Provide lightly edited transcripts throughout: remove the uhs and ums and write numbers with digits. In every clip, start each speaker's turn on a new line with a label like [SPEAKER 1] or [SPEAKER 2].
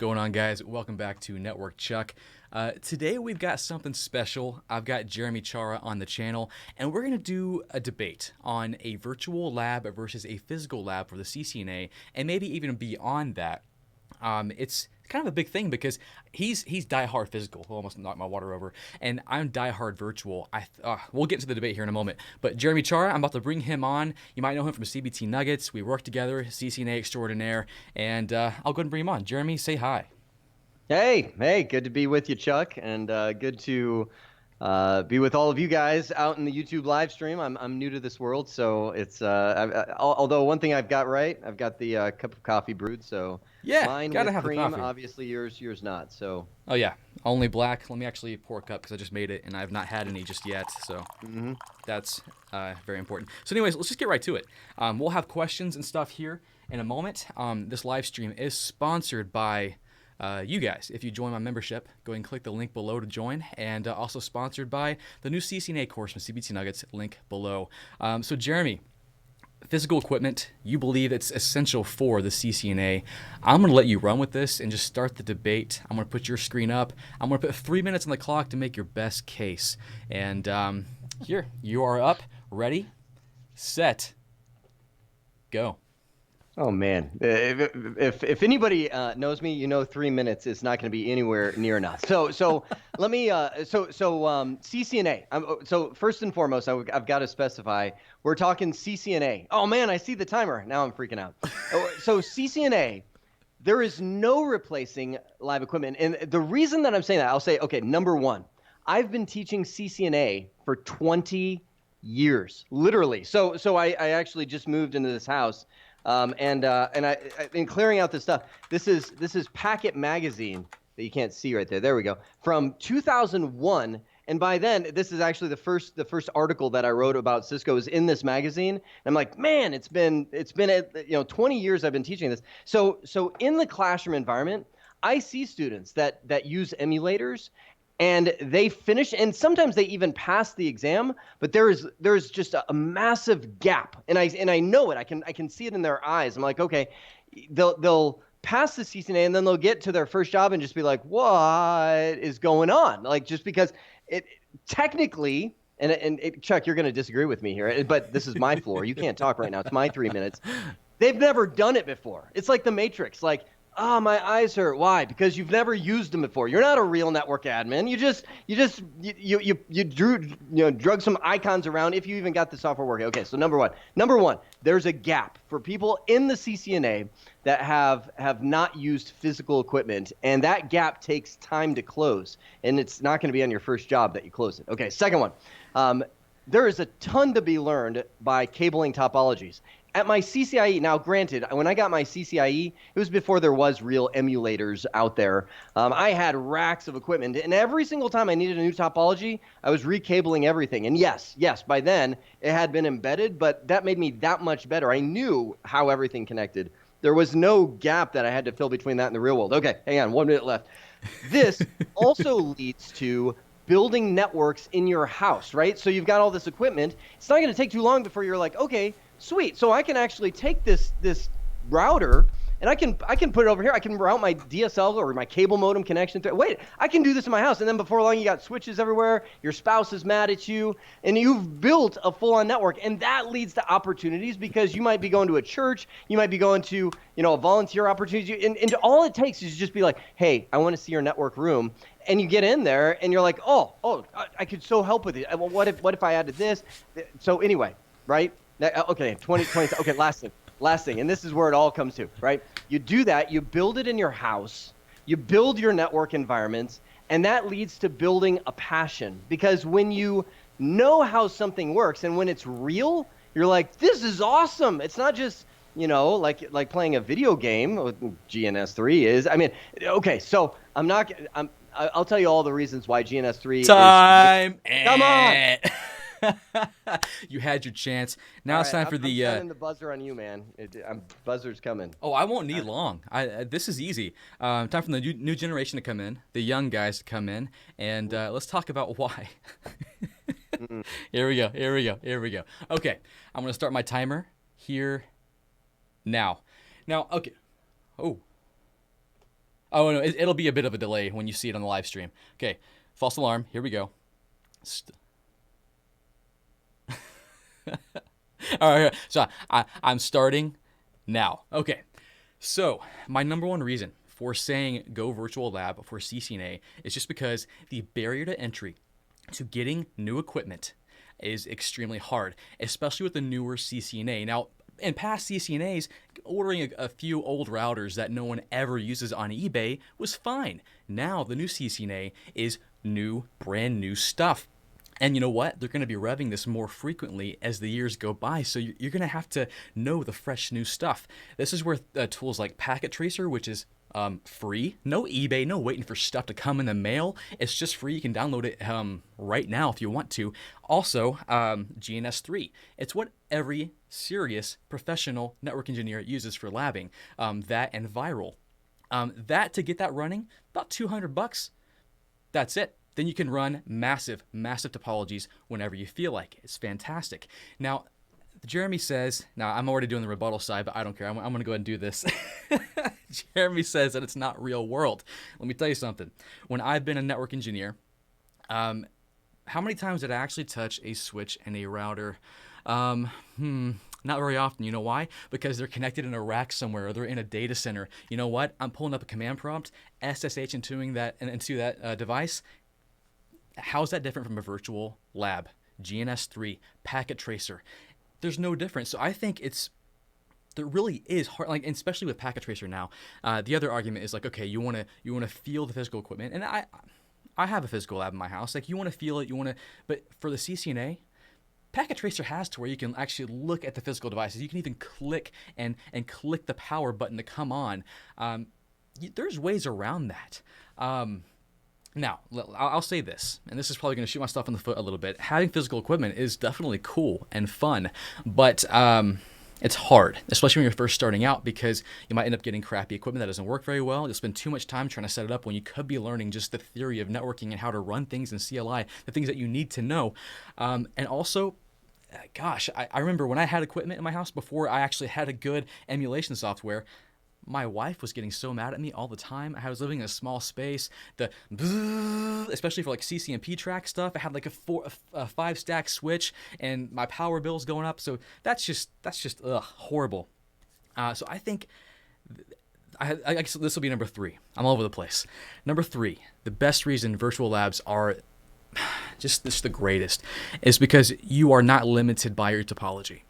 [SPEAKER 1] going on, guys? Welcome back to Network Chuck. Today we've got something special. I've got Jeremy Cioara on the channel, and we're going to do a debate on a virtual lab versus a physical lab for the CCNA, and maybe even beyond that. It's kind of a big thing because he's diehard physical. We'll almost knocked my water over, and I'm diehard virtual. We'll get into the debate here in a moment. But Jeremy Cioara, I'm about to bring him on. You might know him from CBT Nuggets. We work together, CCNA extraordinaire, and I'll go ahead and bring him on. Jeremy, say hi.
[SPEAKER 2] Hey, good to be with you, Chuck, and good to be with all of you guys out in the YouTube live stream. I'm new to this world, so it's although one thing I've got right, I've got the cup of coffee brewed, so
[SPEAKER 1] Yeah,
[SPEAKER 2] mine
[SPEAKER 1] gotta
[SPEAKER 2] with
[SPEAKER 1] have
[SPEAKER 2] cream,
[SPEAKER 1] the coffee.
[SPEAKER 2] obviously yours not. So
[SPEAKER 1] Oh yeah, only black. Let me actually pour a cup because I just made it and I've not had any just yet, so that's very important. So anyways, let's just get right to it. We'll have questions and stuff here in a moment. This live stream is sponsored by you guys. If you join my membership, go ahead and click the link below to join, and also sponsored by the new CCNA course from CBT Nuggets, link below. So Jeremy, physical equipment, you believe it's essential for the CCNA. I'm going to let you run with this and just start the debate. I'm going to put your screen up. I'm going to put 3 minutes on the clock to make your best case. And here, you are up, ready, set, go.
[SPEAKER 2] Oh man, if anybody knows me, you know 3 minutes is not going to be anywhere near enough. So let me CCNA. So first and foremost, I've got to specify we're talking CCNA. Oh man, I see the timer. Now I'm freaking out. So CCNA, there is no replacing live equipment, and the reason that I'm saying that, I'll say, okay, number one, I've been teaching CCNA for 20 years, literally. So I actually just moved into this house. And in clearing out this stuff, this is Packet Magazine that you can't see right there. There we go. From 2001, and by then, this is actually the first article that I wrote about Cisco is in this magazine. And I'm like, man, it's been 20 years I've been teaching this. So in the classroom environment, I see students that use emulators. And they finish, and sometimes they even pass the exam, but there's just a massive gap, and I know it. I can see it in their eyes. I'm like, okay, they'll pass the CCNA, and then they'll get to their first job and just be like, what is going on? Like, just because it technically, Chuck, you're going to disagree with me here, but this is my floor. You can't talk right now. It's my 3 minutes. They've never done it before. It's like the Matrix, like. Oh, my eyes hurt. Why? Because you've never used them before. You're not a real network admin. You drug some icons around if you even got the software working. Okay, so number one, there's a gap for people in the CCNA that have not used physical equipment, and that gap takes time to close, and it's not going to be on your first job that you close it. Okay, second one, there is a ton to be learned by cabling topologies. At my CCIE, now granted, when I got my CCIE, it was before there was real emulators out there. I had racks of equipment, and every single time I needed a new topology, I was recabling everything. And yes, by then it had been embedded, but that made me that much better. I knew how everything connected. There was no gap that I had to fill between that and the real world. Okay, hang on, 1 minute left. This also leads to building networks in your house, right? So you've got all this equipment. It's not going to take too long before you're like, okay, sweet. So I can actually take this router and I can put it over here. I can route my DSL or my cable modem connection through. Wait, I can do this in my house. And then before long, you got switches everywhere. Your spouse is mad at you, and you've built a full-on network. And that leads to opportunities because you might be going to a church, you might be going to a volunteer opportunity, and all it takes is just be like, hey, I want to see your network room. And you get in there, and you're like, oh, I could so help with it. Well, what if I added this? So anyway, right? Okay, 20. Okay, last thing, and this is where it all comes to, right? You do that, you build it in your house, you build your network environments, and that leads to building a passion. Because when you know how something works and when it's real, you're like, this is awesome. It's not just, like playing a video game, GNS3 is. I mean, okay, so I'll tell you all the reasons why GNS3
[SPEAKER 1] Time.
[SPEAKER 2] Come on.
[SPEAKER 1] You had your chance. Now it's time for the.
[SPEAKER 2] I'm setting the buzzer on you, man. Buzzer's coming.
[SPEAKER 1] Oh, I won't need long. This is easy. Time for the new generation to come in, the young guys to come in, and let's talk about why. Here we go. Okay, I'm gonna start my timer here. Now, okay. Oh, Oh, no, it'll be a bit of a delay when you see it on the live stream. Okay, false alarm. Here we go. All right, so I'm starting now. Okay, so my number one reason for saying go virtual lab for CCNA is just because the barrier to entry to getting new equipment is extremely hard, especially with the newer CCNA. Now, in past CCNAs, ordering a few old routers that no one ever uses on eBay was fine. Now, the new CCNA is new, brand new stuff. And you know what? They're going to be revving this more frequently as the years go by, so you're going to have to know the fresh new stuff. This is where tools like Packet Tracer, which is free, no eBay, no waiting for stuff to come in the mail. It's just free. You can download it right now if you want to. Also, GNS3. It's what every serious professional network engineer uses for labbing. That and Viral. That to get that running, about $200. That's it. Then you can run massive, massive topologies whenever you feel like it. It's fantastic. Now, Jeremy says, now I'm already doing the rebuttal side, but I don't care. I'm going to go ahead and do this. Jeremy says that it's not real world. Let me tell you something. When I've been a network engineer, how many times did I actually touch a switch and a router? Not very often. You know why? Because they're connected in a rack somewhere, or they're in a data center. You know what? I'm pulling up a command prompt, SSH into that device. How's that different from a virtual lab? GNS3, Packet Tracer. There's no difference. So I think there really is hard, like, especially with Packet Tracer now. The other argument is like, okay, you want to feel the physical equipment, and I have a physical lab in my house. Like, you want to feel it, but for the CCNA, Packet Tracer has to where you can actually look at the physical devices. You can even click and click the power button to come on. There's ways around that. Now, I'll say this, and this is probably going to shoot myself in the foot a little bit. Having physical equipment is definitely cool and fun, but it's hard, especially when you're first starting out, because you might end up getting crappy equipment that doesn't work very well. You'll spend too much time trying to set it up when you could be learning just the theory of networking and how to run things in CLI, the things that you need to know. And also, gosh, I remember when I had equipment in my house before I actually had a good emulation software, my wife was getting so mad at me all the time. I was living in a small space. Especially for like CCNP track stuff, I had like a 5-stack switch, and my power bill's going up. So that's just horrible. So I think I guess this will be number 3. I'm all over the place. Number 3, the best reason virtual labs are just the greatest is because you are not limited by your topology.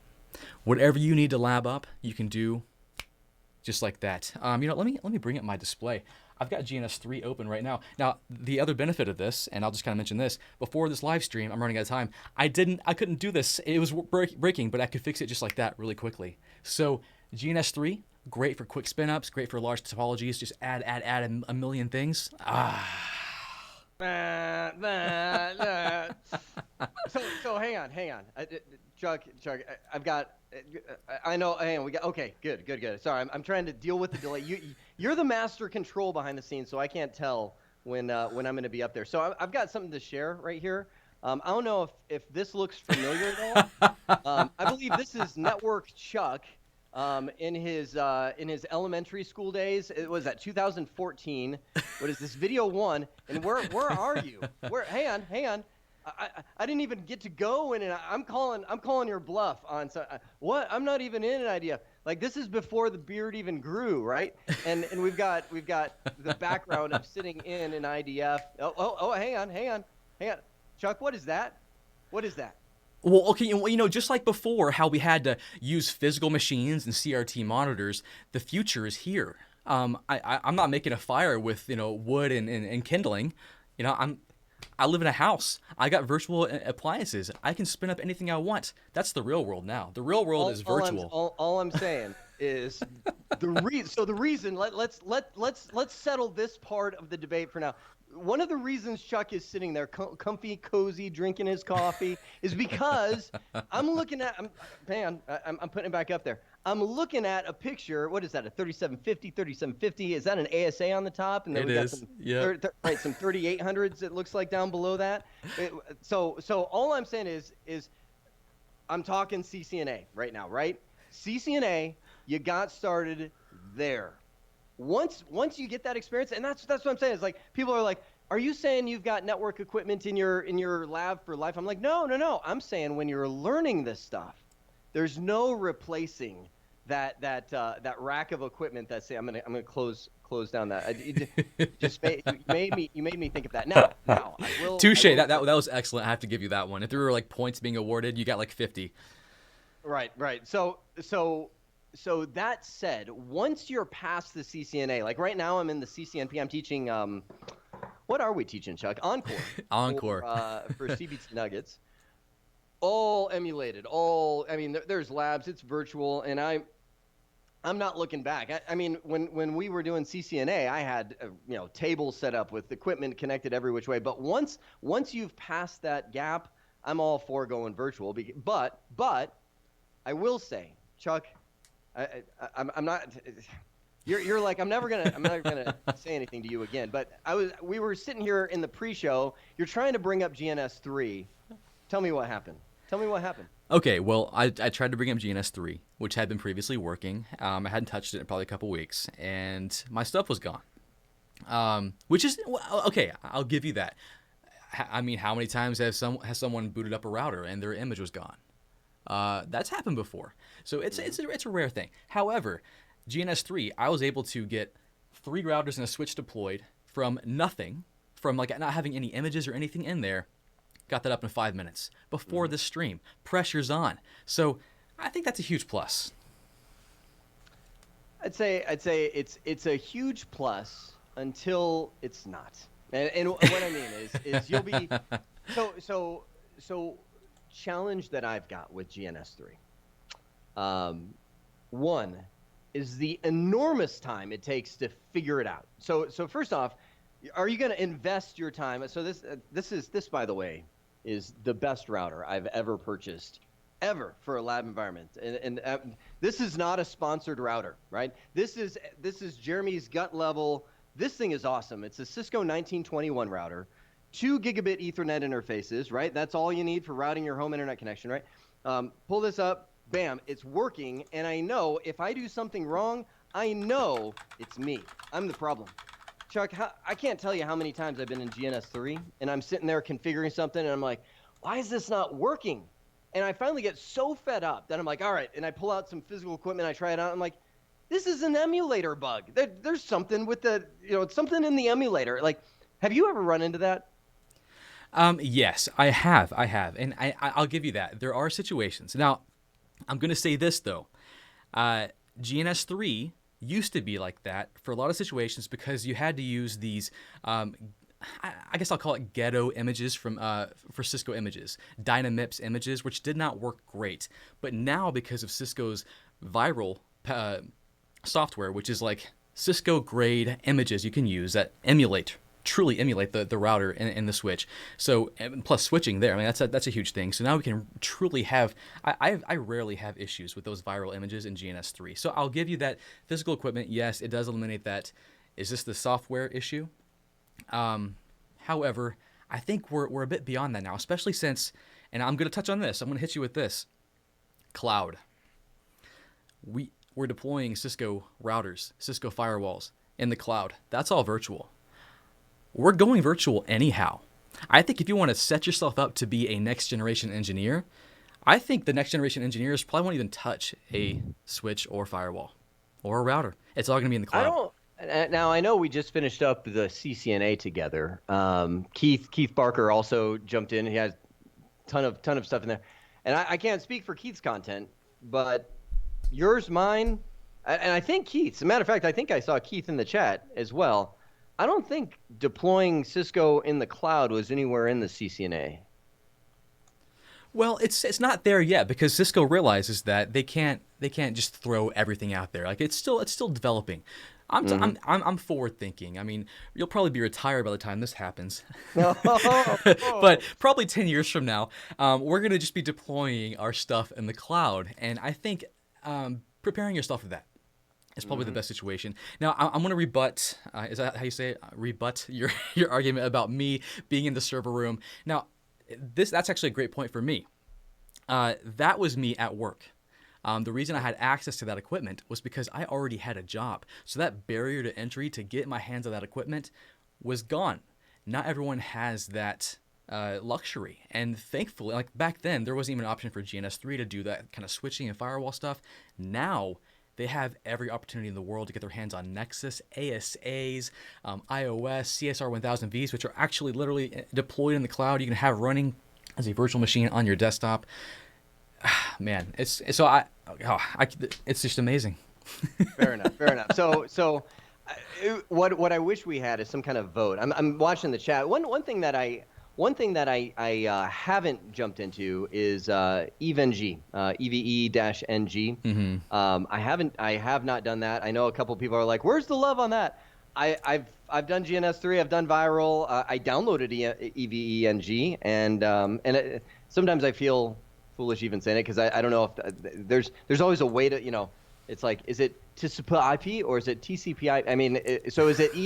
[SPEAKER 1] Whatever you need to lab up, you can do. Just like that. Let me bring up my display. I've got GNS3 open right now. Now, the other benefit of this, and I'll just kind of mention this, before this live stream, I'm running out of time. I couldn't do this. It was breaking, but I could fix it just like that really quickly. So GNS3, great for quick spin ups, great for large topologies. Just add a million things.
[SPEAKER 2] So hang on. Chuck, I've got. I know. Hang on. Okay. Good. Sorry, I'm trying to deal with the delay. You're the master control behind the scenes, so I can't tell when I'm going to be up there. So I've got something to share right here. I don't know if this looks familiar at all. I believe this is Network Chuck in his elementary school days. It was at 2014. What is this, video 1? And where are you? Hang on. I didn't even get to go in, and I'm calling your bluff on what? I'm not even in an idea. Like, this is before the beard even grew, right? And we've got the background of sitting in an IDF. Oh, hang on. Chuck, what is that?
[SPEAKER 1] Well, okay, just like before, how we had to use physical machines and CRT monitors, the future is here. I'm not making a fire with wood and kindling. I live in a house. I got virtual appliances. I can spin up anything I want. That's the real world now. The real world is virtual.
[SPEAKER 2] All I'm saying is the reason. Let's settle this part of the debate for now. One of the reasons Chuck is sitting there comfy, cozy, drinking his coffee is because I'm looking at. I'm putting it back up there. I'm looking at a picture. What is that? A 3750? Is that an ASA on the top? And then we got some 3800s. It looks like down below that. So all I'm saying is I'm talking CCNA right now, right? CCNA, you got started there. once you get that experience, and that's what I'm saying. It's like people are like, are you saying you've got network equipment in your lab for life? I'm like, no. I'm saying when you're learning this stuff, there's no replacing that rack of equipment. That say I'm gonna close down that. You made me think of that. Now I will.
[SPEAKER 1] Touche. That was excellent. I have to give you that one. If there were like points being awarded, you got like 50.
[SPEAKER 2] Right. So that said, once you're past the CCNA, like right now I'm in the CCNP. I'm teaching. What are we teaching, Chuck? Encore.
[SPEAKER 1] Encore.
[SPEAKER 2] For CBT Nuggets. All emulated. I mean, there's labs. It's virtual, and I'm not looking back. I mean, when we were doing CCNA, I had tables set up with equipment connected every which way. But once you've passed that gap, I'm all for going virtual. But I will say, Chuck, I'm not. You're like I'm never gonna say anything to you again. But we were sitting here in the pre-show. You're trying to bring up GNS3. Tell me what happened.
[SPEAKER 1] Okay, well, I tried to bring up GNS3, which had been previously working. I hadn't touched it in probably a couple weeks, and my stuff was gone. Which is okay. I'll give you that. I mean, how many times has someone booted up a router and their image was gone? That's happened before, so it's a rare thing. However, GNS3, I was able to get 3 routers and a switch deployed from nothing, from like not having any images or anything in there. Got that up in 5 minutes before the stream. Pressure's on, so I think that's a huge plus.
[SPEAKER 2] I'd say it's a huge plus until it's not. And what I mean is you'll be so challenge that I've got with GNS3. One is the enormous time it takes to figure it out. So first off, are you going to invest your time? So this by the way is the best router I've ever purchased ever for a lab environment. And this is not a sponsored router, right? This is Jeremy's gut level. This thing is awesome. It's a Cisco 1921 router, 2 gigabit Ethernet interfaces, right? That's all you need for routing your home internet connection, right? Pull this up, bam, it's working. And I know if I do something wrong, I know it's me. I'm the problem. Chuck, I can't tell you how many times I've been in GNS3 and I'm sitting there configuring something and I'm like, why is this not working? And I finally get so fed up that I'm like, all right. And I pull out some physical equipment. I try it out. I'm like, this is an emulator bug. There's something with it's something in the emulator. Like, have you ever run into that?
[SPEAKER 1] Yes, I have. And I'll give you that. There are situations. Now, I'm going to say this, though. GNS3 used to be like that for a lot of situations because you had to use these, I guess I'll call it ghetto images for Cisco images, Dynamips images, which did not work great. But now because of Cisco's viral software, which is like Cisco-grade images you can use that truly emulate the router and the switch. So plus switching there, I mean that's a huge thing. So now we can truly have. I rarely have issues with those viral images in GNS3. So I'll give you that physical equipment. Yes, it does eliminate that. Is this the software issue? However, I think we're a bit beyond that now, especially since, and I'm going to touch on this. I'm going to hit you with this. Cloud. We're deploying Cisco routers, Cisco firewalls in the cloud. That's all virtual. We're going virtual anyhow. I think if you want to set yourself up to be a next generation engineer, I think the next generation engineers probably won't even touch a switch or firewall or a router. It's all going to be in the cloud.
[SPEAKER 2] Now I know we just finished up the CCNA together. Keith Barker also jumped in. He has ton of stuff in there, and I can't speak for Keith's content, but yours, mine, and I think Keith's. As a matter of fact, I think I saw Keith in the chat as well. I don't think deploying Cisco in the cloud was anywhere in the CCNA.
[SPEAKER 1] Well, it's not there yet because Cisco realizes that they can't just throw everything out there. Like it's still developing. I'm forward thinking. I mean, you'll probably be retired by the time this happens. But probably 10 years from now, we're going to just be deploying our stuff in the cloud. And I think preparing yourself for that is probably the best situation. Now, I'm going to rebut, is that how you say it? Rebut your argument about me being in the server room. Now, that's actually a great point for me. That was me at work. The reason I had access to that equipment was because I already had a job. So that barrier to entry to get my hands on that equipment was gone. Not everyone has that luxury. And thankfully, like back then, there wasn't even an option for GNS3 to do that kind of switching and firewall stuff. Now, they have every opportunity in the world to get their hands on Nexus, ASAs, iOS, CSR 1000Vs, which are actually literally deployed in the cloud. You can have running as a virtual machine on your desktop. Man, it's just amazing.
[SPEAKER 2] Fair enough. So, what I wish we had is some kind of vote. I'm watching the chat. One thing that I haven't jumped into is EVE-NG, EVE-NG.
[SPEAKER 1] Mm-hmm.
[SPEAKER 2] I have not done that. I know a couple people are like, "Where's the love on that?" I've done GNS3. I've done Viral. I downloaded EVE-NG, and sometimes I feel foolish even saying it because I don't know if there's always a way to, it's like, is it TCP/IP or is it TCP/IP? I mean, so is it do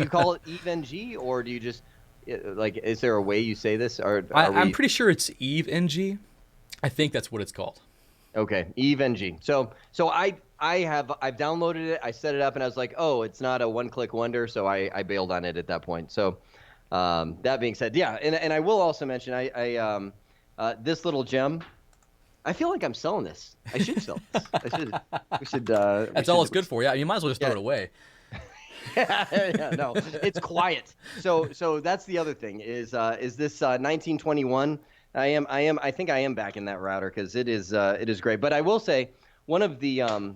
[SPEAKER 2] you call it EVE-NG or do you just like, is there a way you say this? Or
[SPEAKER 1] I'm pretty sure it's EVE-NG. I think that's what it's called.
[SPEAKER 2] Okay, EVE-NG. So I've downloaded it, I set it up, and I was like, oh, it's not a one-click wonder, so I bailed on it at that point. So that being said, yeah, and I will also mention this little gem. I feel like I'm selling this. I should sell this. We should.
[SPEAKER 1] That's all it's good for. Yeah, you might as well just throw it away.
[SPEAKER 2] Yeah, no, it's quiet. So that's the other thing is this 1921. I think I am back in that router because it is great. But I will say one of the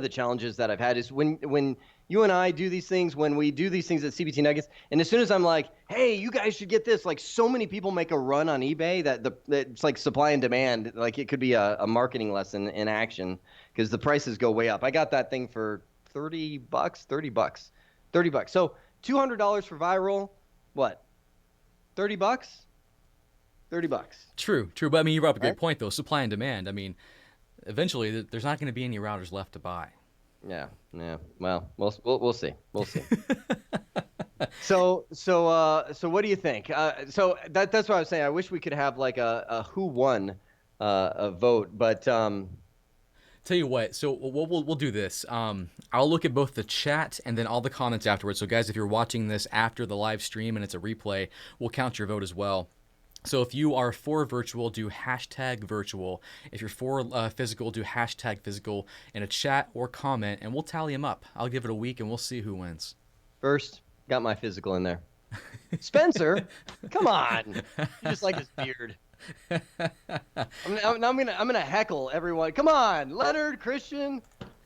[SPEAKER 2] challenges that I've had is when you and I do these things, when we do these things at CBT Nuggets, and as soon as I'm like, hey, you guys should get this, like so many people make a run on eBay that it's like supply and demand. Like it could be a marketing lesson in action because the prices go way up. I got that thing for $30. So $200 for Viral, what? $30? $30.
[SPEAKER 1] True. But I mean, you brought up a great point though. Supply and demand. I mean, eventually there's not going to be any routers left to buy.
[SPEAKER 2] Yeah. Well, we'll see. So what do you think? So that's what I was saying. I wish we could have like a who won a vote, but
[SPEAKER 1] tell you what. So we'll do this. I'll look at both the chat and then all the comments afterwards. So guys, if you're watching this after the live stream and it's a replay, we'll count your vote as well. So if you are for virtual, do #virtual. If you're for physical, do #physical in a chat or comment, and we'll tally them up. I'll give it a week, and we'll see who wins.
[SPEAKER 2] First, got my physical in there. Spencer, come on. You just like his beard. I'm gonna heckle everyone. Come on, Leonard, Christian,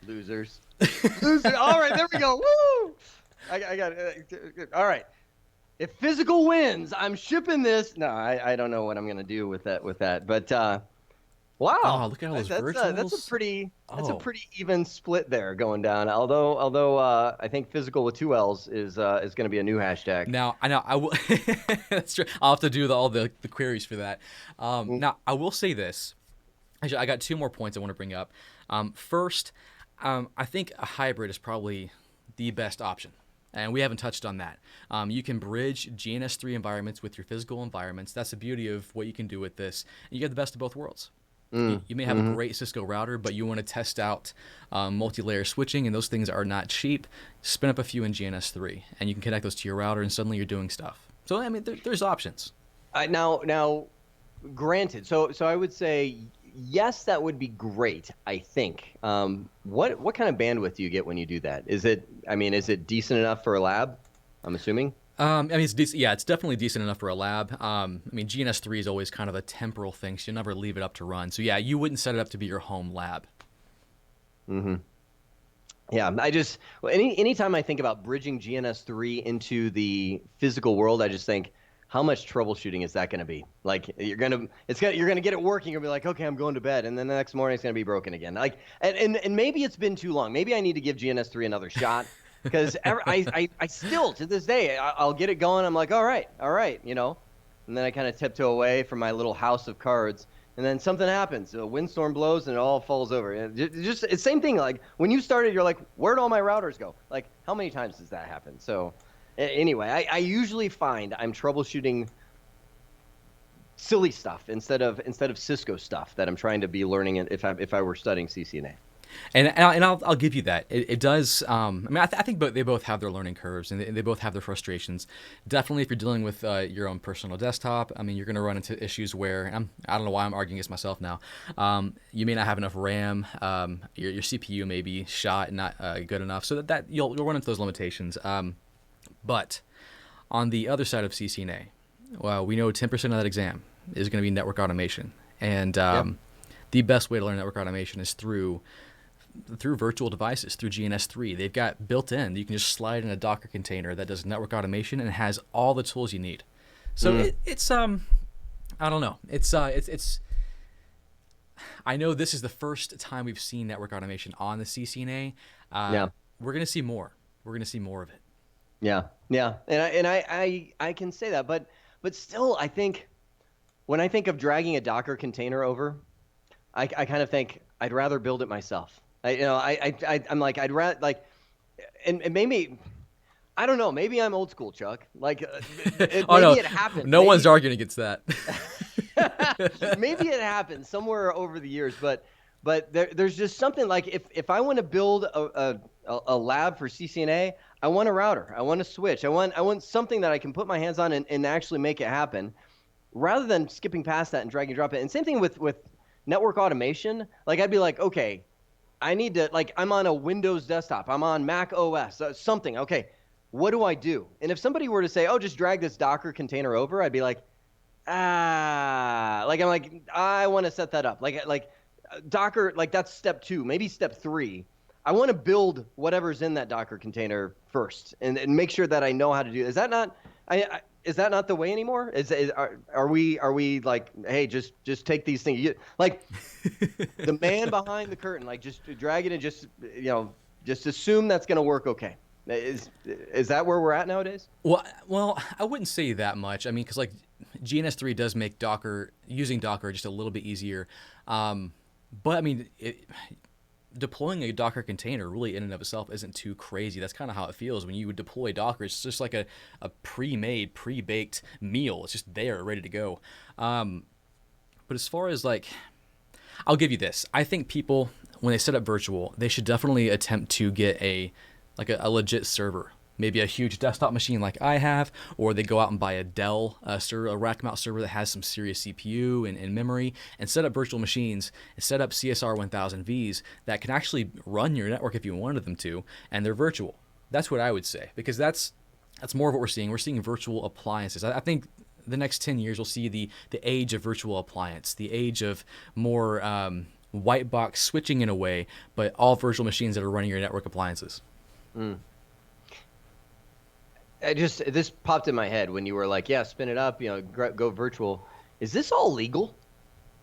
[SPEAKER 2] losers. All right, there we go. Woo! I got it. All right. If physical wins, I'm shipping this. No, I don't know what I'm gonna do with that. But wow,
[SPEAKER 1] oh, look at all those virtuals.
[SPEAKER 2] That's a pretty even split there going down. Although I think physical with 2 L's is gonna be a new hashtag.
[SPEAKER 1] Now I know I will. That's true. I'll have to do all the queries for that. Now I will say this. Actually, I got 2 more points I want to bring up. First, I think a hybrid is probably the best option. And we haven't touched on that. You can bridge GNS3 environments with your physical environments. That's the beauty of what you can do with this. You get the best of both worlds. You may have a great Cisco router, but you want to test out multi-layer switching, and those things are not cheap. Spin up a few in GNS3, and you can connect those to your router, and suddenly you're doing stuff. So, I mean, there's options.
[SPEAKER 2] Now, granted, so I would say yes, that would be great, I think. What kind of bandwidth do you get when you do that? Is it decent enough for a lab? I'm assuming.
[SPEAKER 1] I mean, it's decent. Yeah, it's definitely decent enough for a lab. I mean, GNS3 is always kind of a temporal thing, so you never leave it up to run. So yeah, you wouldn't set it up to be your home lab.
[SPEAKER 2] Yeah, anytime I think about bridging GNS3 into the physical world, I just think, how much troubleshooting is that going to be? Like you're gonna get it working. You'll be like, okay, I'm going to bed, and then the next morning it's going to be broken again. Like, and maybe it's been too long. Maybe I need to give GNS3 another shot because I still to this day I'll get it going. I'm like, all right, and then I kind of tiptoe away from my little house of cards, and then something happens. A windstorm blows and it all falls over. It's the same thing. Like when you started, you're like, where'd all my routers go? Like how many times does that happen? So. Anyway, I usually find I'm troubleshooting silly stuff instead of Cisco stuff that I'm trying to be learning if I were studying CCNA.
[SPEAKER 1] And I'll give you that. It does. I mean, I think they both have their learning curves, and they both have their frustrations. Definitely, if you're dealing with your own personal desktop, I mean, you're going to run into issues where I don't know why I'm arguing against myself now. You may not have enough RAM. Your CPU may be shot and not good enough, so that you'll run into those limitations. But on the other side of CCNA, well, we know 10% of that exam is going to be network automation, and the best way to learn network automation is through virtual devices, through GNS3. They've got built in, you can just slide in a Docker container that does network automation and has all the tools you need. So it's I don't know. It's I know this is the first time we've seen network automation on the CCNA. We're going to see more. We're going to see more of it.
[SPEAKER 2] Yeah. And I can say that, but still, I think when I think of dragging a Docker container over, I kind of think I'd rather build it myself. I'm like, I'd rather, like, and maybe, I don't know, maybe I'm old school, Chuck. Like, it happened.
[SPEAKER 1] No one's arguing against that.
[SPEAKER 2] Maybe it happened somewhere over the years, but there's just something like if I want to build a lab for CCNA, I want a router, I want a switch, I want something that I can put my hands on and actually make it happen, rather than skipping past that and drag and drop it. And same thing with network automation. Like, I'd be like, okay, I need to, like, I'm on a Windows desktop, I'm on Mac OS, something. Okay, what do I do? And if somebody were to say, oh, just drag this Docker container over, I'd be like, like, I'm like, I want to set that up. Like Docker, like, that's step 2, maybe step 3. I want to build whatever's in that Docker container first and make sure that I know how to do it. Is that not, is that not the way anymore? Are we like, hey, just take these things, like the man behind the curtain, like, just drag it and just assume that's going to work okay. Is that where we're at nowadays?
[SPEAKER 1] Well, I wouldn't say that much. I mean, because like GNS3 does make using Docker just a little bit easier. But I mean, deploying a Docker container really in and of itself isn't too crazy. That's kind of how it feels when you would deploy Docker. It's just like a pre-made, pre-baked meal. It's just there, ready to go. But as far as, like, I'll give you this. I think people, when they set up virtual, they should definitely attempt to get a legit server. Maybe a huge desktop machine like I have, or they go out and buy a Dell server, a rack mount server that has some serious CPU and memory, and set up virtual machines and set up CSR 1000Vs that can actually run your network if you wanted them to, and they're virtual. That's what I would say, because that's more of what we're seeing. We're seeing virtual appliances. I think the next 10 years we'll see the age of virtual appliance, the age of more white box switching in a way, but all virtual machines that are running your network appliances.
[SPEAKER 2] This popped in my head when you were like, yeah, spin it up, go virtual. Is this all legal?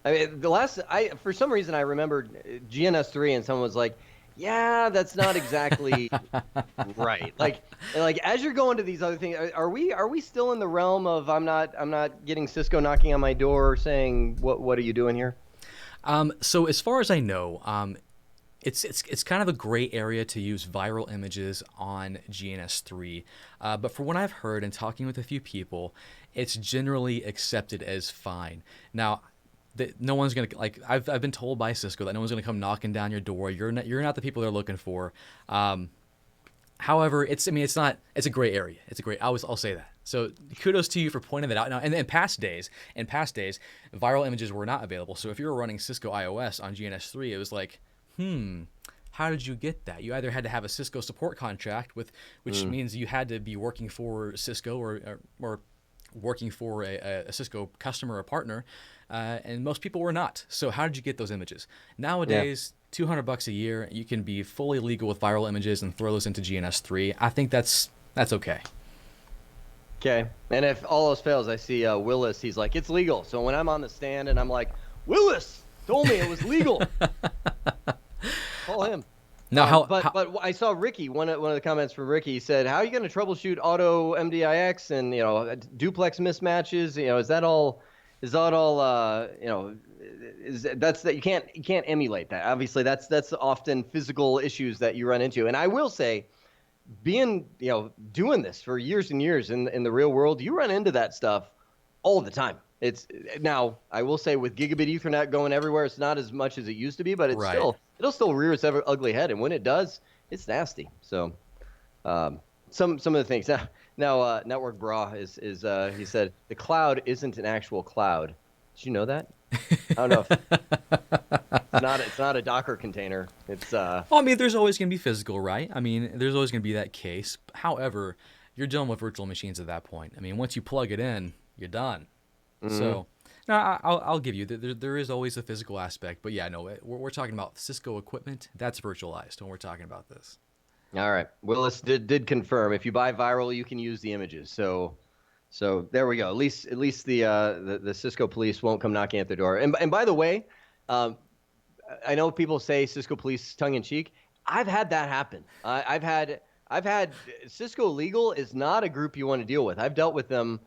[SPEAKER 2] I mean, for some reason I remembered GNS3 and someone was like, yeah, that's not exactly right. Like as you're going to these other things, are we still in the realm of I'm not getting Cisco knocking on my door saying what are you doing here?
[SPEAKER 1] So as far as I know, it's kind of a gray area to use viral images on GNS3, but from what I've heard and talking with a few people, it's generally accepted as fine. Now, no one's gonna, like, I've been told by Cisco that no one's gonna come knocking down your door. You're not the people they're looking for. However, it's a gray area. I'll say that. So kudos to you for pointing that out. Now, and in past days, viral images were not available. So if you were running Cisco iOS on GNS3, it was like, how did you get that? You either had to have a Cisco support contract which means you had to be working for Cisco or working for a Cisco customer or partner, and most people were not. So how did you get those images? Nowadays, $200 a year, you can be fully legal with viral images and throw those into GNS3. I think that's okay.
[SPEAKER 2] Okay, and if all else fails, I see Willis. He's like, it's legal. So when I'm on the stand and I'm like, Willis told me it was legal. Call him.
[SPEAKER 1] Now,
[SPEAKER 2] but I saw Ricky. One of the comments from Ricky said, "How are you going to troubleshoot auto MDIX and duplex mismatches? Is that all? Is that all? That's that you can't emulate that. Obviously, that's often physical issues that you run into. And I will say, being doing this for years and years in the real world, you run into that stuff all the time. It's now I will say with gigabit Ethernet going everywhere, it's not as much as it used to be, but
[SPEAKER 1] Right.
[SPEAKER 2] it'll still rear its ugly head, and when it does, it's nasty. So um, some of the things now Network Bra is he said the cloud isn't an actual cloud. Did you know that? I don't know if it's not a Docker container. It's
[SPEAKER 1] Well, I mean, there's always going to be physical, right? I mean, there's always going to be that case. However, you're dealing with virtual machines at that point. I mean, once you plug it in, you're done. So, no, I'll give you there is always a physical aspect, but yeah, no, we're talking about Cisco equipment that's virtualized when we're talking about this.
[SPEAKER 2] all right. Willis did confirm if you buy viral, you can use the images. So there we go. At least the Cisco police won't come knocking at the door. And by the way, um, I know people say Cisco police tongue in cheek. I've had that happen. I've had Cisco Legal is not a group you want to deal with. I've dealt with them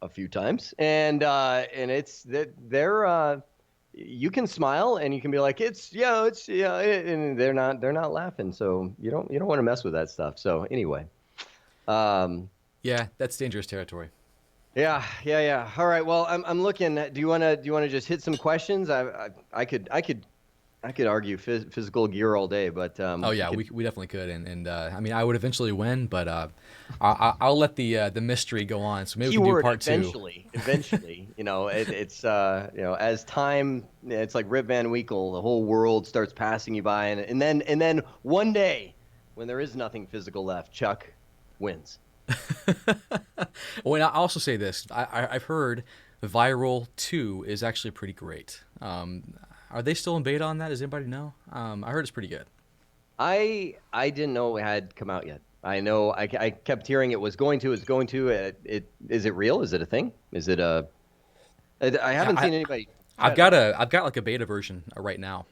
[SPEAKER 2] a few times, and it's they're you can smile and you can be like and they're not laughing. So you don't want to mess with that stuff. So anyway, um,
[SPEAKER 1] Yeah, that's dangerous territory.
[SPEAKER 2] yeah. All right. Well, I'm looking. Do you wanna just hit some questions? I could argue physical gear all day, but
[SPEAKER 1] Oh yeah, we definitely could, and I mean, I would eventually win, but I'll let the mystery go on. So maybe we can do
[SPEAKER 2] keyword
[SPEAKER 1] part two.
[SPEAKER 2] eventually, it's as time, it's like Rip Van Winkle, the whole world starts passing you by, and then one day when there is nothing physical left, Chuck wins.
[SPEAKER 1] Well, and I'll also say this: I've heard Viral 2 is actually pretty great. Are they still in beta on that? Does anybody know? I heard it's pretty good.
[SPEAKER 2] I didn't know it had come out yet. I know I kept hearing it's going to. Is it real? Is it a thing? Is it a? I haven't seen anybody.
[SPEAKER 1] I've got like a beta version right now.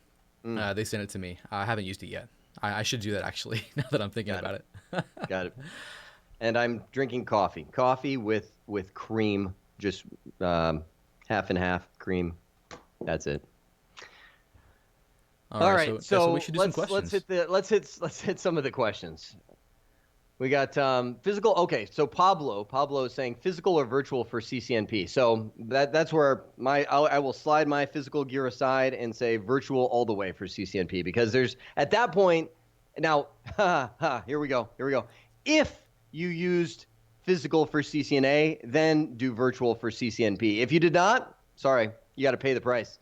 [SPEAKER 1] They sent it to me. I haven't used it yet. I should do that actually. Now that I'm thinking about it.
[SPEAKER 2] Got it. And I'm drinking coffee. Coffee with cream, just half and half cream. That's it. All right. So
[SPEAKER 1] we should do some questions.
[SPEAKER 2] Let's hit some of the questions. We got physical. Okay, so Pablo is saying physical or virtual for CCNP. So that's where I will slide my physical gear aside and say virtual all the way for CCNP, because there's at that point now. Here we go. If you used physical for CCNA, then do virtual for CCNP. If you did not, sorry, you got to pay the price.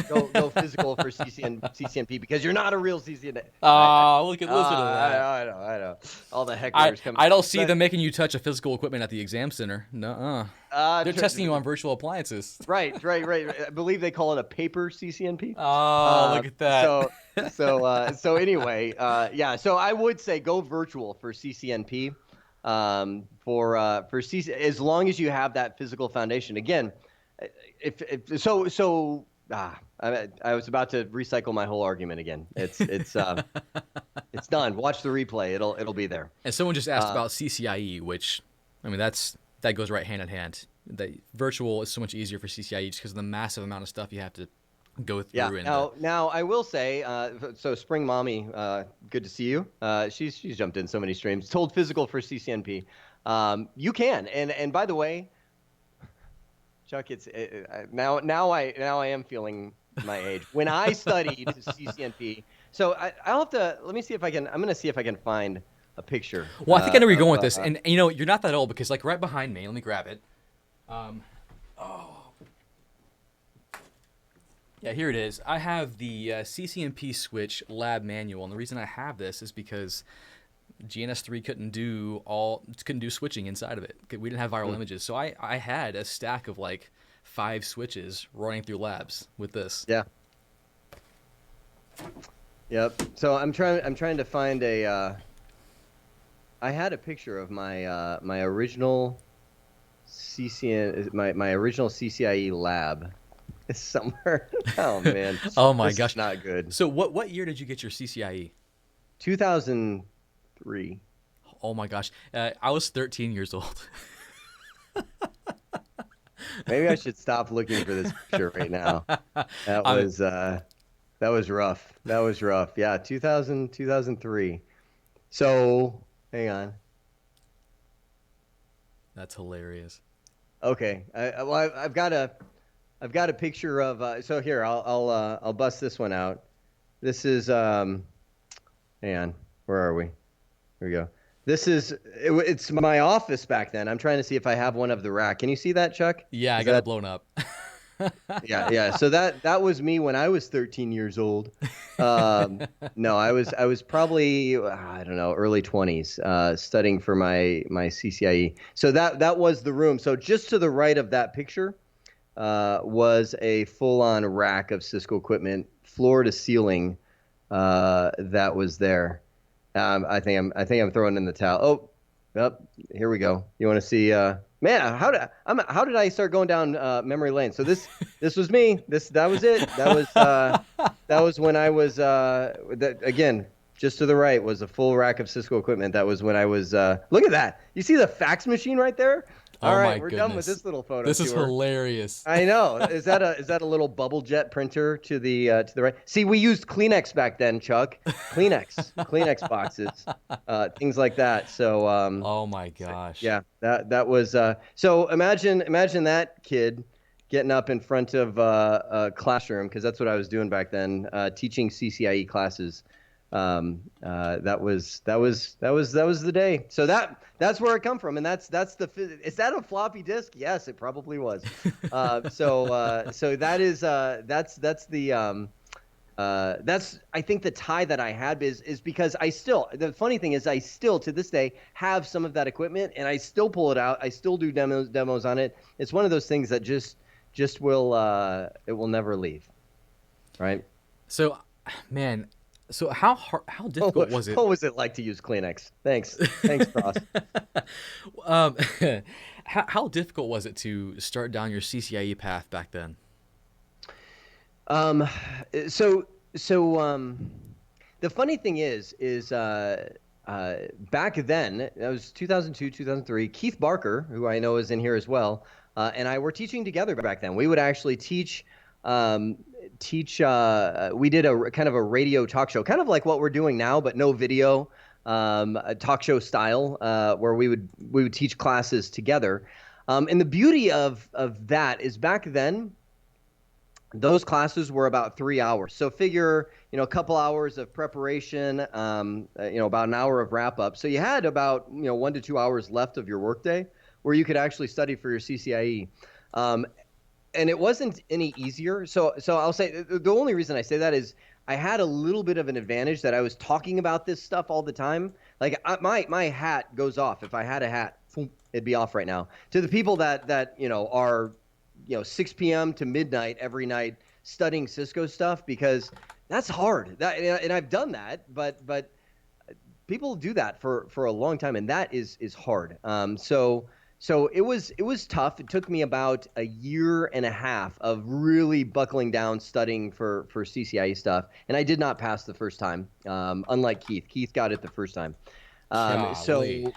[SPEAKER 2] Go physical for CCNP, because you're not a real CCNA.
[SPEAKER 1] Oh, listen to that.
[SPEAKER 2] I know. All the hecklers coming.
[SPEAKER 1] I don't see them making you touch a physical equipment at the exam center. Nuh-uh. They're testing you on virtual appliances.
[SPEAKER 2] Right. I believe they call it a paper CCNP.
[SPEAKER 1] Oh, look at that.
[SPEAKER 2] So anyway, yeah. So I would say go virtual for CCNP. For CC, as long as you have that physical foundation. Again, I was about to recycle my whole argument again. It's done. Watch the replay. It'll be there.
[SPEAKER 1] And someone just asked about CCIE, which, I mean, that goes right hand in hand. The virtual is so much easier for CCIE just because of the massive amount of stuff you have to go through.
[SPEAKER 2] Yeah. Now I will say, so Spring Mommy, good to see you. She's jumped in so many streams. Told physical for CCNP. You can. And by the way, Chuck, it's now I am feeling my age. When I studied CCNP, so I'll have to let me see if I can. I'm going to see if I can find a picture.
[SPEAKER 1] Well, I think I know where you're going with this, and you're not that old, because like right behind me. Let me grab it. Yeah, here it is. I have the CCNP switch lab manual, and the reason I have this is because GNS3 couldn't do switching inside of it. We didn't have viral images, so I had a stack of like 5 switches running through labs with this.
[SPEAKER 2] Yeah. Yep. So I'm trying to find a. I had a picture of my my original my original CCIE lab somewhere. Oh man.
[SPEAKER 1] Oh my
[SPEAKER 2] this
[SPEAKER 1] gosh.
[SPEAKER 2] is not good.
[SPEAKER 1] So what year did you get your CCIE?
[SPEAKER 2] 2003.
[SPEAKER 1] Oh my gosh. I was 13 years old.
[SPEAKER 2] Maybe I should stop looking for this picture right now. That was rough. Yeah, 2003. So, hang on.
[SPEAKER 1] That's hilarious.
[SPEAKER 2] Okay. I've got a picture of. So here, I'll bust this one out. This is hang on, where are we? Here we go. It's my office back then. I'm trying to see if I have one of the rack. Can you see that, Chuck?
[SPEAKER 1] Yeah, I
[SPEAKER 2] Is
[SPEAKER 1] got it
[SPEAKER 2] that
[SPEAKER 1] blown up.
[SPEAKER 2] yeah. So that was me when I was 13 years old. No, I was probably I don't know, early 20s, studying for my CCIE. So that was the room. So just to the right of that picture was a full-on rack of Cisco equipment, floor to ceiling, that was there. I think I'm throwing in the towel. Oh, here we go. You want to see? Man, how did I start going down memory lane? So this was me. That was it. That was when I was again, just to the right was a full rack of Cisco equipment. That was when I was. Look at that. You see the fax machine right there? All
[SPEAKER 1] Oh my
[SPEAKER 2] right, we're done with
[SPEAKER 1] goodness.
[SPEAKER 2] this little photo
[SPEAKER 1] This is
[SPEAKER 2] tour.
[SPEAKER 1] hilarious.
[SPEAKER 2] I know. Is that a little bubble jet printer to the right? See, we used Kleenex back then, Chuck. Kleenex boxes, things like that. So
[SPEAKER 1] Oh my gosh.
[SPEAKER 2] yeah, that was so imagine that kid getting up in front of a classroom, because that's what I was doing back then, teaching CCIE classes. That was the day. So that's where it come from, and that's is that a floppy disk? Yes, it probably was. So that is that's the that's I think the tie that I had is because the funny thing is I still to this day have some of that equipment, and I still pull it out. I still do demos on it. It's one of those things that just will it will never leave, right?
[SPEAKER 1] So, man, so how difficult was it?
[SPEAKER 2] What was it like to use Kleenex? Thanks, Cross.
[SPEAKER 1] Um, how difficult was it to start down your CCIE path back then?
[SPEAKER 2] Um, so the funny thing is back then, that was 2002, 2003. Keith Barker, who I know is in here as well, and I were teaching together back then. We would actually teach. We did a kind of a radio talk show, kind of like what we're doing now, but no video, a talk show style, where we would teach classes together. And the beauty of that is back then, those classes were about 3 hours. So figure, a couple hours of preparation, about an hour of wrap up. So you had about, 1 to 2 hours left of your workday where you could actually study for your CCIE. And it wasn't any easier. So I'll say the only reason I say that is I had a little bit of an advantage that I was talking about this stuff all the time. Like my hat goes off. If I had a hat, it'd be off right now. To the people that are 6 p.m. to midnight every night studying Cisco stuff, because that's hard. And I've done that, but people do that for a long time, and that is hard. So it was tough. It took me about a year and a half of really buckling down studying for CCIE stuff, and I did not pass the first time. Unlike Keith. Keith got it the first time.
[SPEAKER 1] Golly.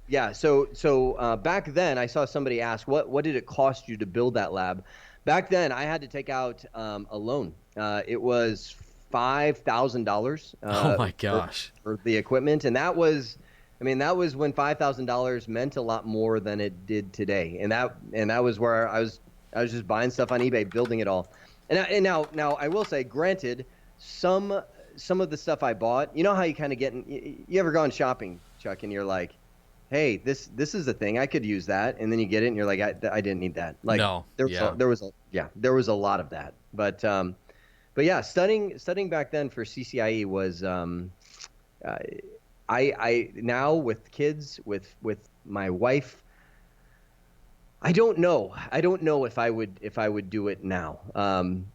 [SPEAKER 2] Yeah, so back then I saw somebody ask, what did it cost you to build that lab? Back then I had to take out a loan. It was $5,000.
[SPEAKER 1] Oh my gosh.
[SPEAKER 2] For the equipment, and that was when $5,000 meant a lot more than it did today. And that was where I was just buying stuff on eBay, building it all. And now I will say, granted, some of the stuff I bought, how you kind of you ever gone shopping, Chuck, and you're like, hey, this is a thing, I could use that, and then you get it and you're like, I didn't need that. Like,
[SPEAKER 1] No.
[SPEAKER 2] there was a lot of that. But yeah, studying back then for CCIE was I now with kids, with my wife, I don't know if I would do it now.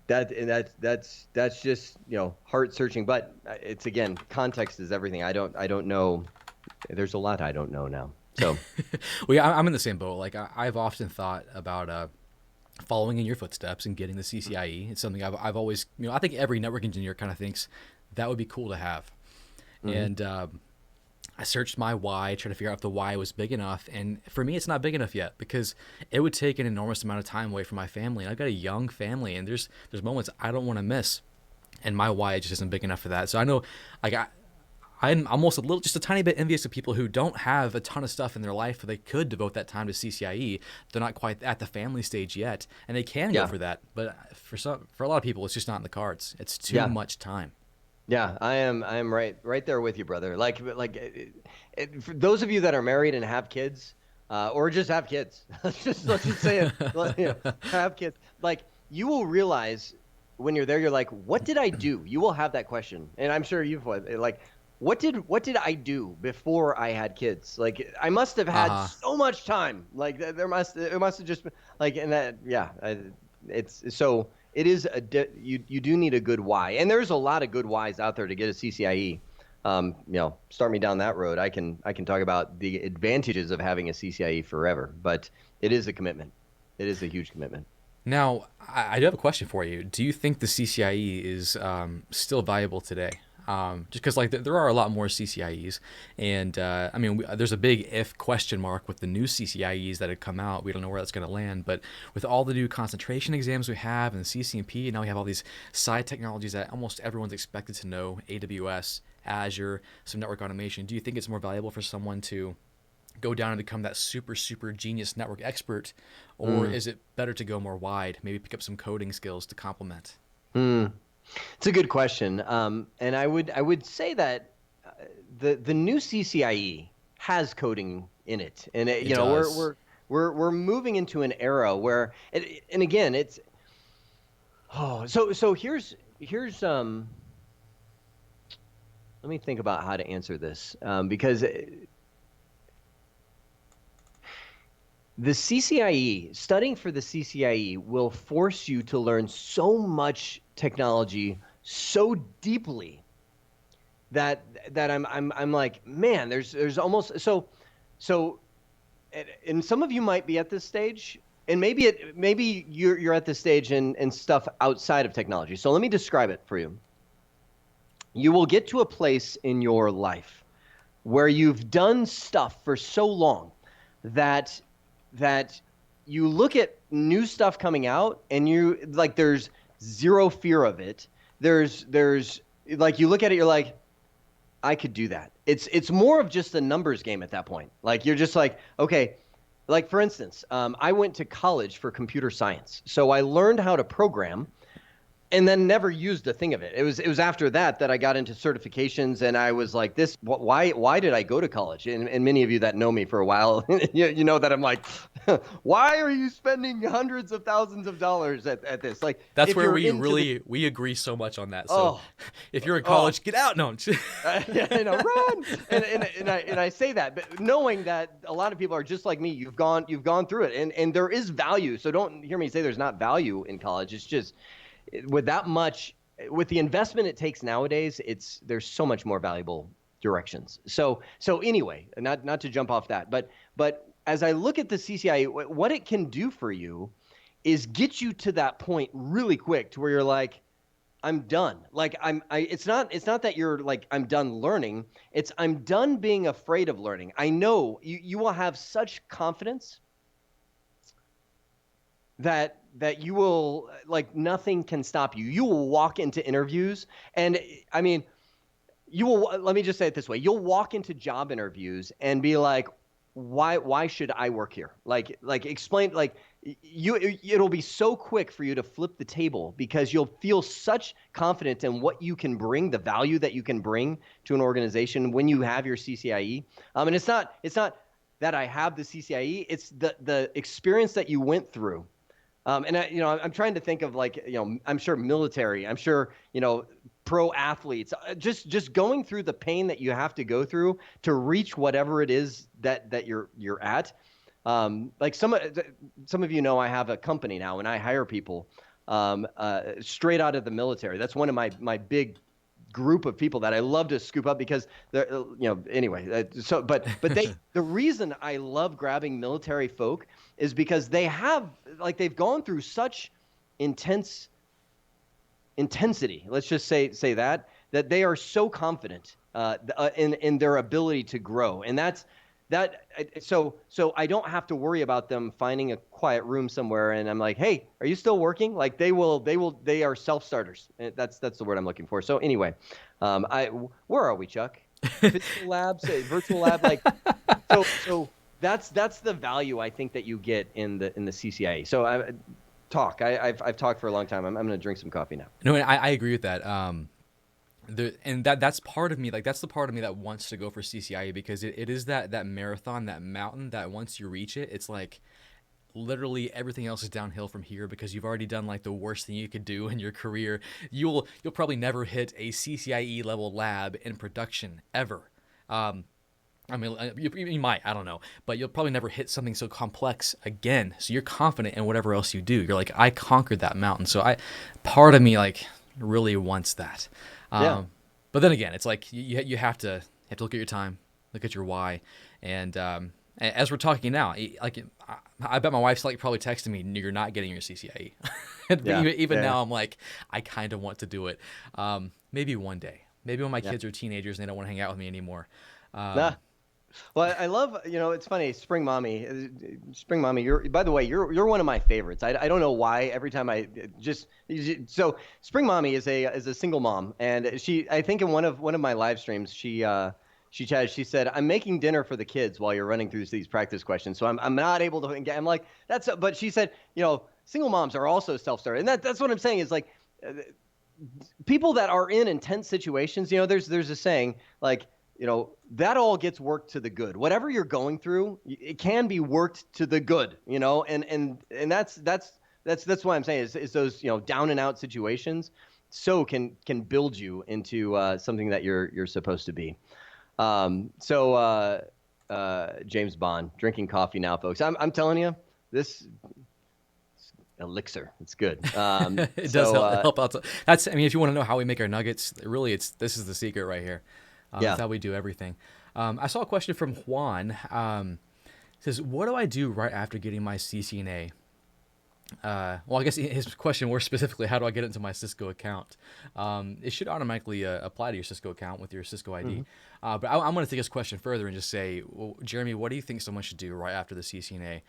[SPEAKER 2] That's just heart searching. But it's, again, context is everything. I don't know. There's a lot I don't know now. So,
[SPEAKER 1] well, yeah, I'm in the same boat. Like I've often thought about following in your footsteps and getting the CCIE. It's something I've always, I think every network engineer kind of thinks that would be cool to have. Mm-hmm. And I searched my why, trying to figure out if the why was big enough. And for me, it's not big enough yet, because it would take an enormous amount of time away from my family. And I've got a young family, and there's moments I don't want to miss. And my why just isn't big enough for that. So I know, like, I'm almost just a tiny bit envious of people who don't have a ton of stuff in their life where they could devote that time to CCIE. They're not quite at the family stage yet, and they can go for that. But for a lot of people, it's just not in the cards. It's too much time.
[SPEAKER 2] Yeah, I am right there with you, brother. For those of you that are married and have kids, or just have kids, let's just say it, have kids. Like, you will realize when you're there, you're like, what did I do? You will have that question, and I'm sure you've like, what did I do before I had kids? Like, I must have had so much time. Like, it must have just been like, and that, it's so. It is you do need a good why, and there's a lot of good whys out there to get a CCIE. Start me down that road. I can talk about the advantages of having a CCIE forever, but it is a commitment. It is a huge commitment.
[SPEAKER 1] Now, I do have a question for you. Do you think the CCIE is still valuable today? Just because there are a lot more CCIEs, and there's a big if question mark with the new CCIEs that had come out. We don't know where that's going to land, but with all the new concentration exams we have and CCNP, and now we have all these side technologies that almost everyone's expected to know: AWS, Azure, some network automation. Do you think it's more valuable for someone to go down and become that super genius network expert, or is it better to go more wide, maybe pick up some coding skills to complement?
[SPEAKER 2] It's a good question, and I would say that the new CCIE has coding in it, and we're moving into an era where, and again, it's so here's let me think about how to answer this, because the CCIE, studying for the CCIE will force you to learn so much technology so deeply that I'm like, man, there's almost so and some of you might be at this stage, and maybe you're at this stage in stuff outside of technology. So let me describe it for you. You will get to a place in your life where you've done stuff for so long that you look at new stuff coming out and there's zero fear of it. There's like, you look at it, you're like, I could do that. It's more of just a numbers game at that point. Like, you're just like, okay, like, for instance, I went to college for computer science. So I learned how to program and then never used a thing of it. It was after that I got into certifications, and I was like, why did I go to college? And many of you that know me for a while, you know that I'm like, why are you spending hundreds of thousands of dollars at this? Like,
[SPEAKER 1] that's where we agree so much on that. So if you're in college, get out. No,
[SPEAKER 2] run. And I say that, but knowing that a lot of people are just like me. You've gone through it, and there is value. So don't hear me say there's not value in college. It's just, with the investment it takes nowadays, there's so much more valuable directions. So anyway, not to jump off that, but as I look at the CCIE, what it can do for you is get you to that point really quick to where you're like, I'm done. Like, it's not that you're like, I'm done learning. It's, I'm done being afraid of learning. I know you will have such confidence that you will, like, nothing can stop you. You will walk into interviews, and I mean, let me just say it this way. You'll walk into job interviews and be like, why should I work here? Like explain, like, it'll be so quick for you to flip the table, because you'll feel such confident in what you can bring, the value that you can bring to an organization when you have your CCIE. And it's not that I have the CCIE, it's the experience that you went through. And I'm trying to think of, like, I'm sure military, I'm sure, pro athletes, just going through the pain that you have to go through to reach whatever it is that you're at. Like, some of you know, I have a company now, and I hire people straight out of the military. That's one of my big group of people that I love to scoop up, because they're, anyway. So, but the reason I love grabbing military folk is because they've gone through such intensity. Let's just say that they are so confident in their ability to grow, and so I don't have to worry about them finding a quiet room somewhere and I'm like, hey, are you still working? Like, they are self-starters. That's the word I'm looking for. So anyway, where are we, Chuck? physical labs, virtual lab, like so that's the value I think that you get in the CCIE. So I've talked for a long time. I'm going to drink some coffee now.
[SPEAKER 1] No, and I agree with that. That's part of me, like that's the part of me that wants to go for CCIE, because it is that marathon, that mountain that once you reach it, it's like literally everything else is downhill from here, because you've already done like the worst thing you could do in your career. You'll probably never hit a CCIE level lab in production ever. I mean, you might, I don't know, but you'll probably never hit something so complex again. So you're confident in whatever else you do. You're like, I conquered that mountain. So part of me like really wants that.
[SPEAKER 2] Yeah.
[SPEAKER 1] But then again, it's like you have to look at your time, look at your why, and as we're talking now, like I bet my wife's like probably texting me, "You're not getting your CCIE."
[SPEAKER 2] Yeah.
[SPEAKER 1] Even now, I'm like, I kind of want to do it. Maybe one day, maybe when my kids are teenagers and they don't want to hang out with me anymore.
[SPEAKER 2] Nah. Well, I love, it's funny, Spring Mommy, by the way, you're one of my favorites. I don't know why every time so Spring Mommy is a single mom, and I think in one of my live streams, she chatted, she said, "I'm making dinner for the kids while you're running through these practice questions. So I'm not able to get," I'm like, but she said, single moms are also self-started. And that's what I'm saying is like, people that are in intense situations, there's a saying like, that all gets worked to the good. Whatever you're going through, it can be worked to the good, and that's why I'm saying is those, down and out situations can build you into something that you're supposed to be. James Bond, drinking coffee now, folks. I'm telling you, this elixir, it's good.
[SPEAKER 1] It does help out. That's, I mean, if you want to know how we make our nuggets, really, this is the secret right here. That's how we do everything. I saw a question from Juan. It says, "What do I do right after getting my CCNA?" Well, I guess his question more specifically, how do I get into my Cisco account? It should automatically apply to your Cisco account with your Cisco ID. Mm-hmm. But I'm going to take this question further and just say, well, Jeremy, what do you think someone should do right after the CCNA?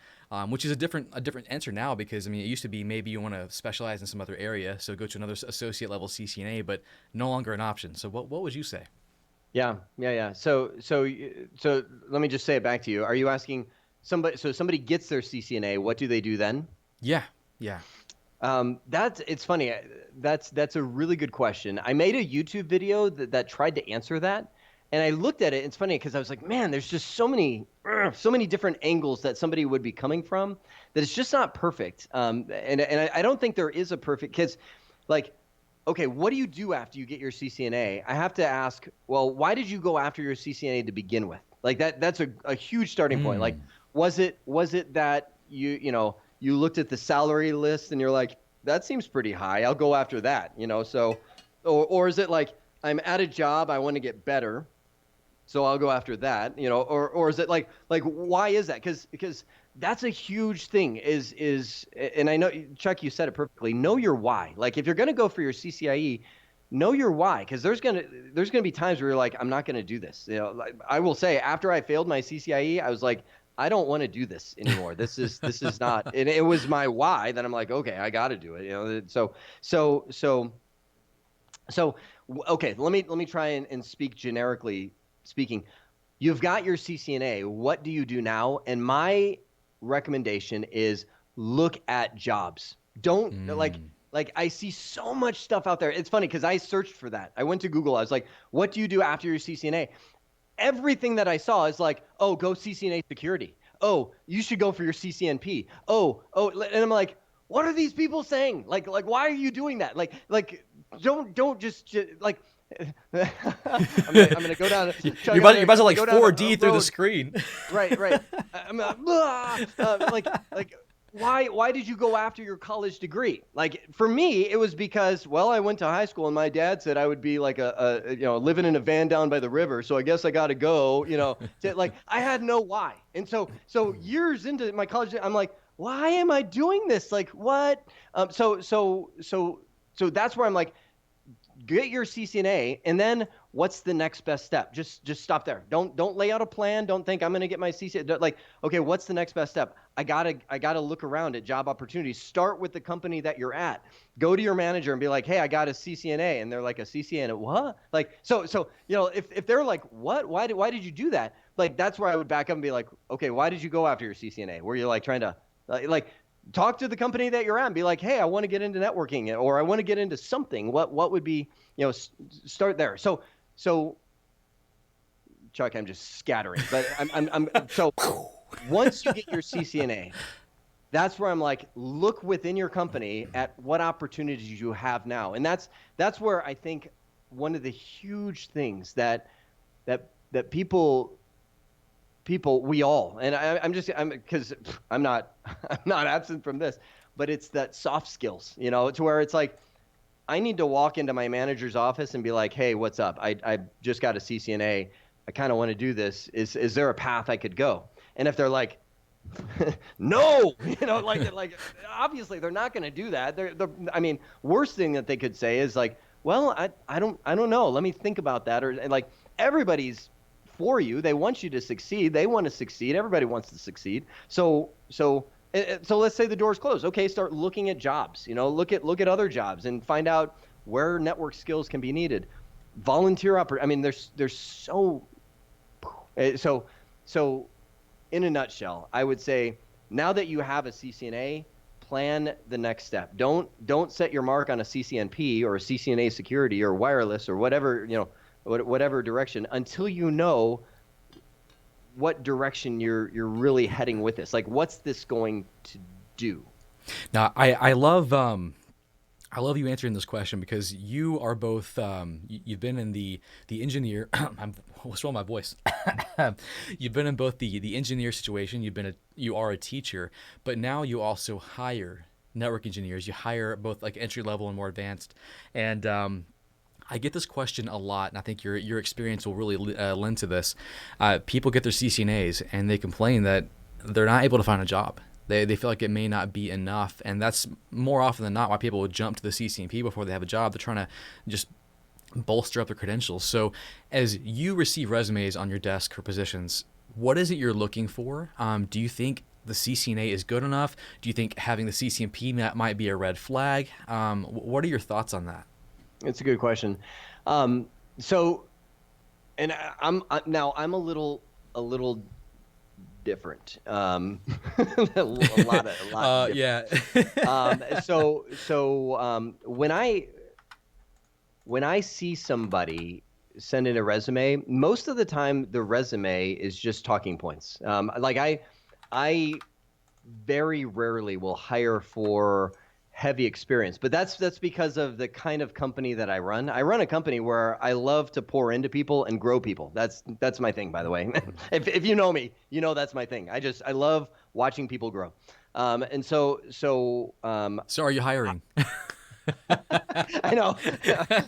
[SPEAKER 1] Which is a different answer now, because I mean, it used to be maybe you want to specialize in some other area, so go to another associate level CCNA, but no longer an option. So what would you say?
[SPEAKER 2] Yeah. So let me just say it back to you. Are you asking somebody gets their CCNA, what do they do then?
[SPEAKER 1] Yeah.
[SPEAKER 2] It's funny. That's a really good question. I made a YouTube video that tried to answer that, and I looked at it. It's funny because I was like, man, there's just so many different angles that somebody would be coming from that it's just not perfect. And I don't think there is a perfect, because like, okay, what do you do after you get your CCNA? I have to ask, well, why did you go after your CCNA to begin with? Like that's a huge starting point. Like, was it that you looked at the salary list and you're like, that seems pretty high, I'll go after that, so, or is it like, I'm at a job, I want to get better, so I'll go after that, or is it like why is that? Because that's a huge thing is, and I know, Chuck, you said it perfectly, know your why. Like if you're going to go for your CCIE, know your why, because there's going to be times where you're like, I'm not going to do this. Like, I will say, after I failed my CCIE, I was like, I don't want to do this anymore. This is not, and it was my why that I'm like, okay, I got to do it. So okay, let me try and speak generically speaking. You've got your CCNA. What do you do now? And my recommendation is look at jobs. Don't like I see so much stuff out there. It's funny because I searched for that. I went to Google. I was like, what do you do after your CCNA? Everything that I saw is like, oh, go CCNA Security. Oh, you should go for your CCNP. Oh, and I'm like, what are these people saying? Like, why are you doing that? Like, don't just like. I'm gonna go down.
[SPEAKER 1] You're about to like 4D through the screen.
[SPEAKER 2] Right. I'm like. Why did you go after your college degree? Like for me, it was because, well, I went to high school and my dad said I would be like living in a van down by the river. So I guess I got to go, like I had no why. And so years into my college, I'm like, why am I doing this? Like what? So that's where I'm like, get your CCNA. And then what's the next best step? Just stop there. Don't lay out a plan. Don't think I'm going to get my CCNA. Like, okay, what's the next best step? I gotta look around at job opportunities. Start with the company that you're at. Go to your manager and be like, hey, I got a CCNA, and they're like, a CCNA, what? Like, so if they're like, what? Why did you do that? Like, that's where I would back up and be like, okay, why did you go after your CCNA? Were you like trying to like talk to the company that you're at and be like, hey, I want to get into networking, or I want to get into something. What would be, start there. So Chuck, I'm just scattering, but I'm so once you get your CCNA, that's where I'm like, look within your company at what opportunities you have now. And that's where I think one of the huge things that people, we all, and because I'm not absent from this, but it's that soft skills, to where it's like, I need to walk into my manager's office and be like, hey, what's up? I just got a CCNA. I kind of want to do this. Is there a path I could go? And if they're like, no, like obviously they're not going to do that. I mean, worst thing that they could say is like, well, I don't know. Let me think about that. Or like, everybody's for you. They want you to succeed. They want to succeed. Everybody wants to succeed. So let's say the door's closed. Okay, start looking at jobs. Look at other jobs and find out where network skills can be needed. Volunteer I mean, there's so in a nutshell, I would say, now that you have a CCNA, plan the next step. Don't set your mark on a CCNP or a CCNA Security or wireless or whatever, whatever direction, until you know what direction you're really heading with this. Like, what's this going to do?
[SPEAKER 1] Now, I love you answering this question, because you are both, you've been in the engineer, what's wrong with my voice? You've been in both the engineer situation, you are a teacher, but now you also hire network engineers. You hire both like entry level and more advanced. And I get this question a lot, and I think your experience will really lend to this. People get their CCNAs and they complain that they're not able to find a job. They feel like it may not be enough, and that's more often than not why people would jump to the CCNP before they have a job. They're trying to just bolster up their credentials. So as you receive resumes on your desk for positions, what is it you're looking for? Do you think the CCNA is good enough? Do you think having the CCNP might be a red flag? What are your thoughts on that?
[SPEAKER 2] It's a good question. So, and I'm a little different. A lot.
[SPEAKER 1] Yeah.
[SPEAKER 2] When I see somebody send in a resume, most of the time the resume is just talking points. Like I very rarely will hire for heavy experience, but that's because of the kind of company that I run. I run a company where I love to pour into people and grow people. That's my thing, by the way. if you know me, that's my thing. I love watching people grow. So
[SPEAKER 1] are you hiring?
[SPEAKER 2] I know.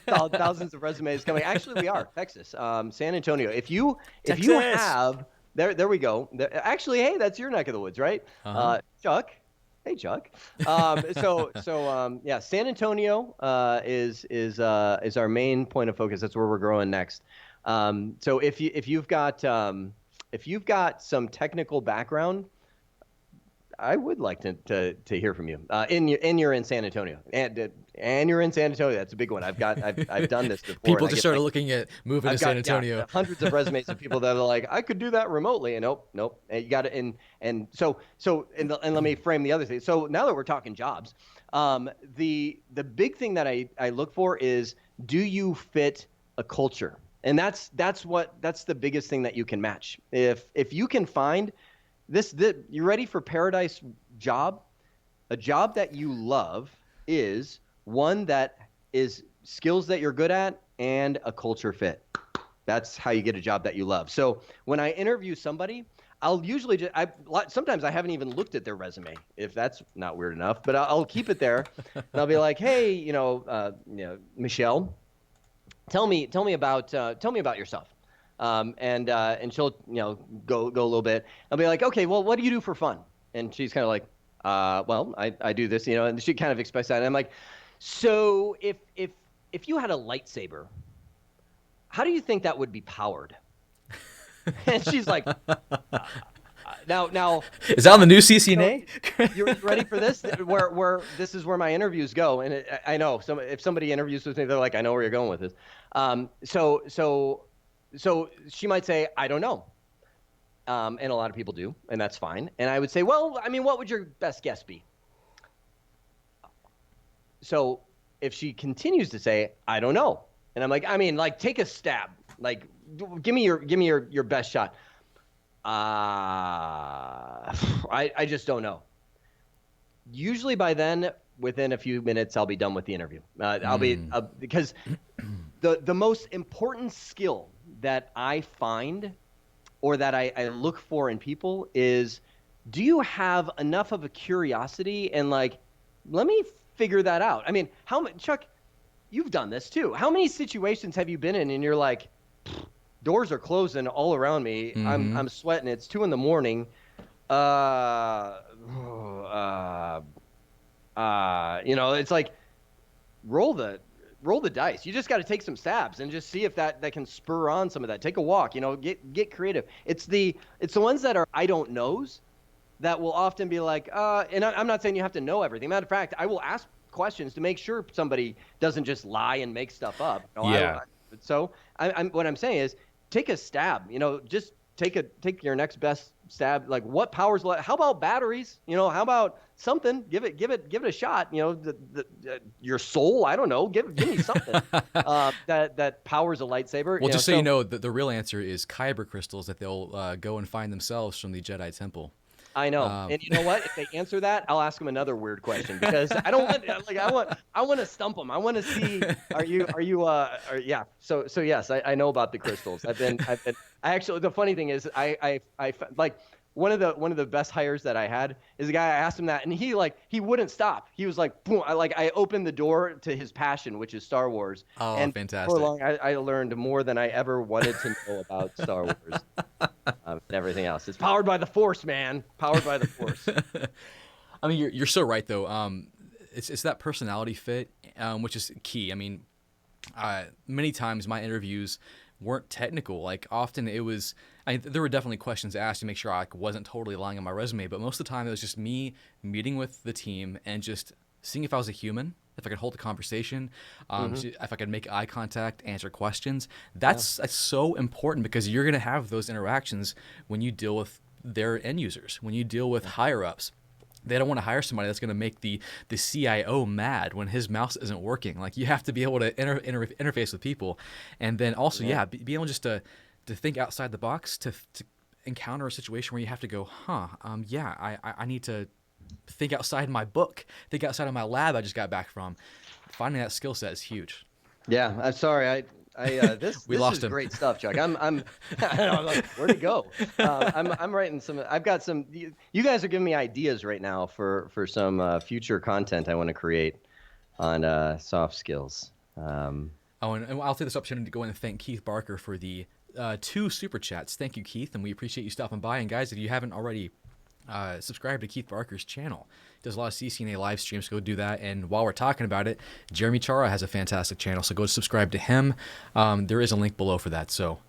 [SPEAKER 2] Thousands of resumes coming. Actually, we are Texas, San Antonio. If you have there we go. Actually, hey, that's your neck of the woods, right?
[SPEAKER 1] Uh-huh.
[SPEAKER 2] Chuck. Hey, Chuck. Yeah, San Antonio is our main point of focus. That's where we're growing next. So if you've got some technical background, I would like to hear from you. You're in San Antonio, and you're in San Antonio. That's a big one. I've done this before.
[SPEAKER 1] People just started looking at moving to San Antonio.
[SPEAKER 2] Yeah, hundreds of resumes of people that are like, I could do that remotely, and nope. And you got to and let me frame the other thing. So now that we're talking jobs, the big thing that I look for is, do you fit a culture? And that's the biggest thing that you can match. If you can find this, you ready for paradise job? A job that you love is one that is skills that you're good at and a culture fit. That's how you get a job that you love. So when I interview somebody, I'll usually sometimes I haven't even looked at their resume, if that's not weird enough, but I'll keep it there, and I'll be like, hey, Michelle, tell me about yourself. And she'll go a little bit. I'll be like, okay, well, what do you do for fun? And she's kind of like, well, I do this, and she kind of expressed that. And I'm like, so if you had a lightsaber, how do you think that would be powered? And she's like, now.
[SPEAKER 1] Is that on the new CCNA?
[SPEAKER 2] You ready for this? Where this is where my interviews go, and I know if somebody interviews with me, they're like, I know where you're going with this. So she might say, I don't know, and a lot of people do, and that's fine. And I would say, well, I mean, what would your best guess be? So if she continues to say, I don't know, and I'm like, I mean, like, take a stab, like, give me your best shot. I just don't know. Usually by then, within a few minutes, I'll be done with the interview. Because the most important skill that I find, or that I look for in people, is, do you have enough of a curiosity and like, let me figure that out. I mean, Chuck, you've done this too. How many situations have you been in and you're like, doors are closing all around me.
[SPEAKER 1] Mm-hmm.
[SPEAKER 2] I'm sweating. It's 2 a.m. It's like, roll the dice. You just got to take some stabs and just see if that can spur on some of that. Take a walk, get creative. It's the ones that are I don't knows that will often be like, and I'm not saying you have to know everything. Matter of fact, I will ask questions to make sure somebody doesn't just lie and make stuff up.
[SPEAKER 1] Yeah.
[SPEAKER 2] So what I'm saying is, take a stab. Just take your next best stab. Like, what powers? How about batteries? How about something? Give it a shot. Your soul. I don't know. Give me something that powers a lightsaber.
[SPEAKER 1] Well, just so you know, the real answer is kyber crystals that they'll go and find themselves from the Jedi Temple.
[SPEAKER 2] I know, and you know what? If they answer that, I'll ask them another weird question, because I don't want, I want to stump them. I want to see, yeah. So yes, I know about the crystals. I actually, the funny thing is, I like, one of the best hires that I had is a guy. I asked him that, and he wouldn't stop. He was like, boom. I opened the door to his passion, which is Star Wars.
[SPEAKER 1] Oh,
[SPEAKER 2] and
[SPEAKER 1] fantastic!
[SPEAKER 2] For long, I learned more than I ever wanted to know about Star Wars. And everything else. It's powered by the Force, man. Powered by the Force.
[SPEAKER 1] I mean, you're so right though. It's that personality fit, which is key. I mean, many times my interviews weren't technical. Like, often it was, there were definitely questions asked to make sure I wasn't totally lying on my resume, but most of the time it was just me meeting with the team and just seeing if I was a human, if I could hold a conversation, if I could make eye contact, answer questions. That's so important, because you're going to have those interactions when you deal with their end users, when you deal with higher ups. They don't want to hire somebody that's going to make the CIO mad when his mouse isn't working. Like, you have to be able to interface with people, and then also be able just to think outside the box, to encounter a situation where you have to go, I need to think outside my book, think outside of my lab I just got back from. Finding that skill set is huge.
[SPEAKER 2] Yeah, I'm sorry. This
[SPEAKER 1] lost
[SPEAKER 2] is
[SPEAKER 1] him.
[SPEAKER 2] Great stuff, Chuck. I'm like, where'd it go? I'm writing some. I've got some. You guys are giving me ideas right now for some future content I want to create on soft skills.
[SPEAKER 1] And I'll take this opportunity to go in and thank Keith Barker for the 2 super chats. Thank you, Keith, and we appreciate you stopping by. And guys, if you haven't already subscribe to Keith Barker's channel. He does a lot of CCNA live streams, so go do that. And while we're talking about it, Jeremy Cioara has a fantastic channel, so go subscribe to him. There is a link below for that, so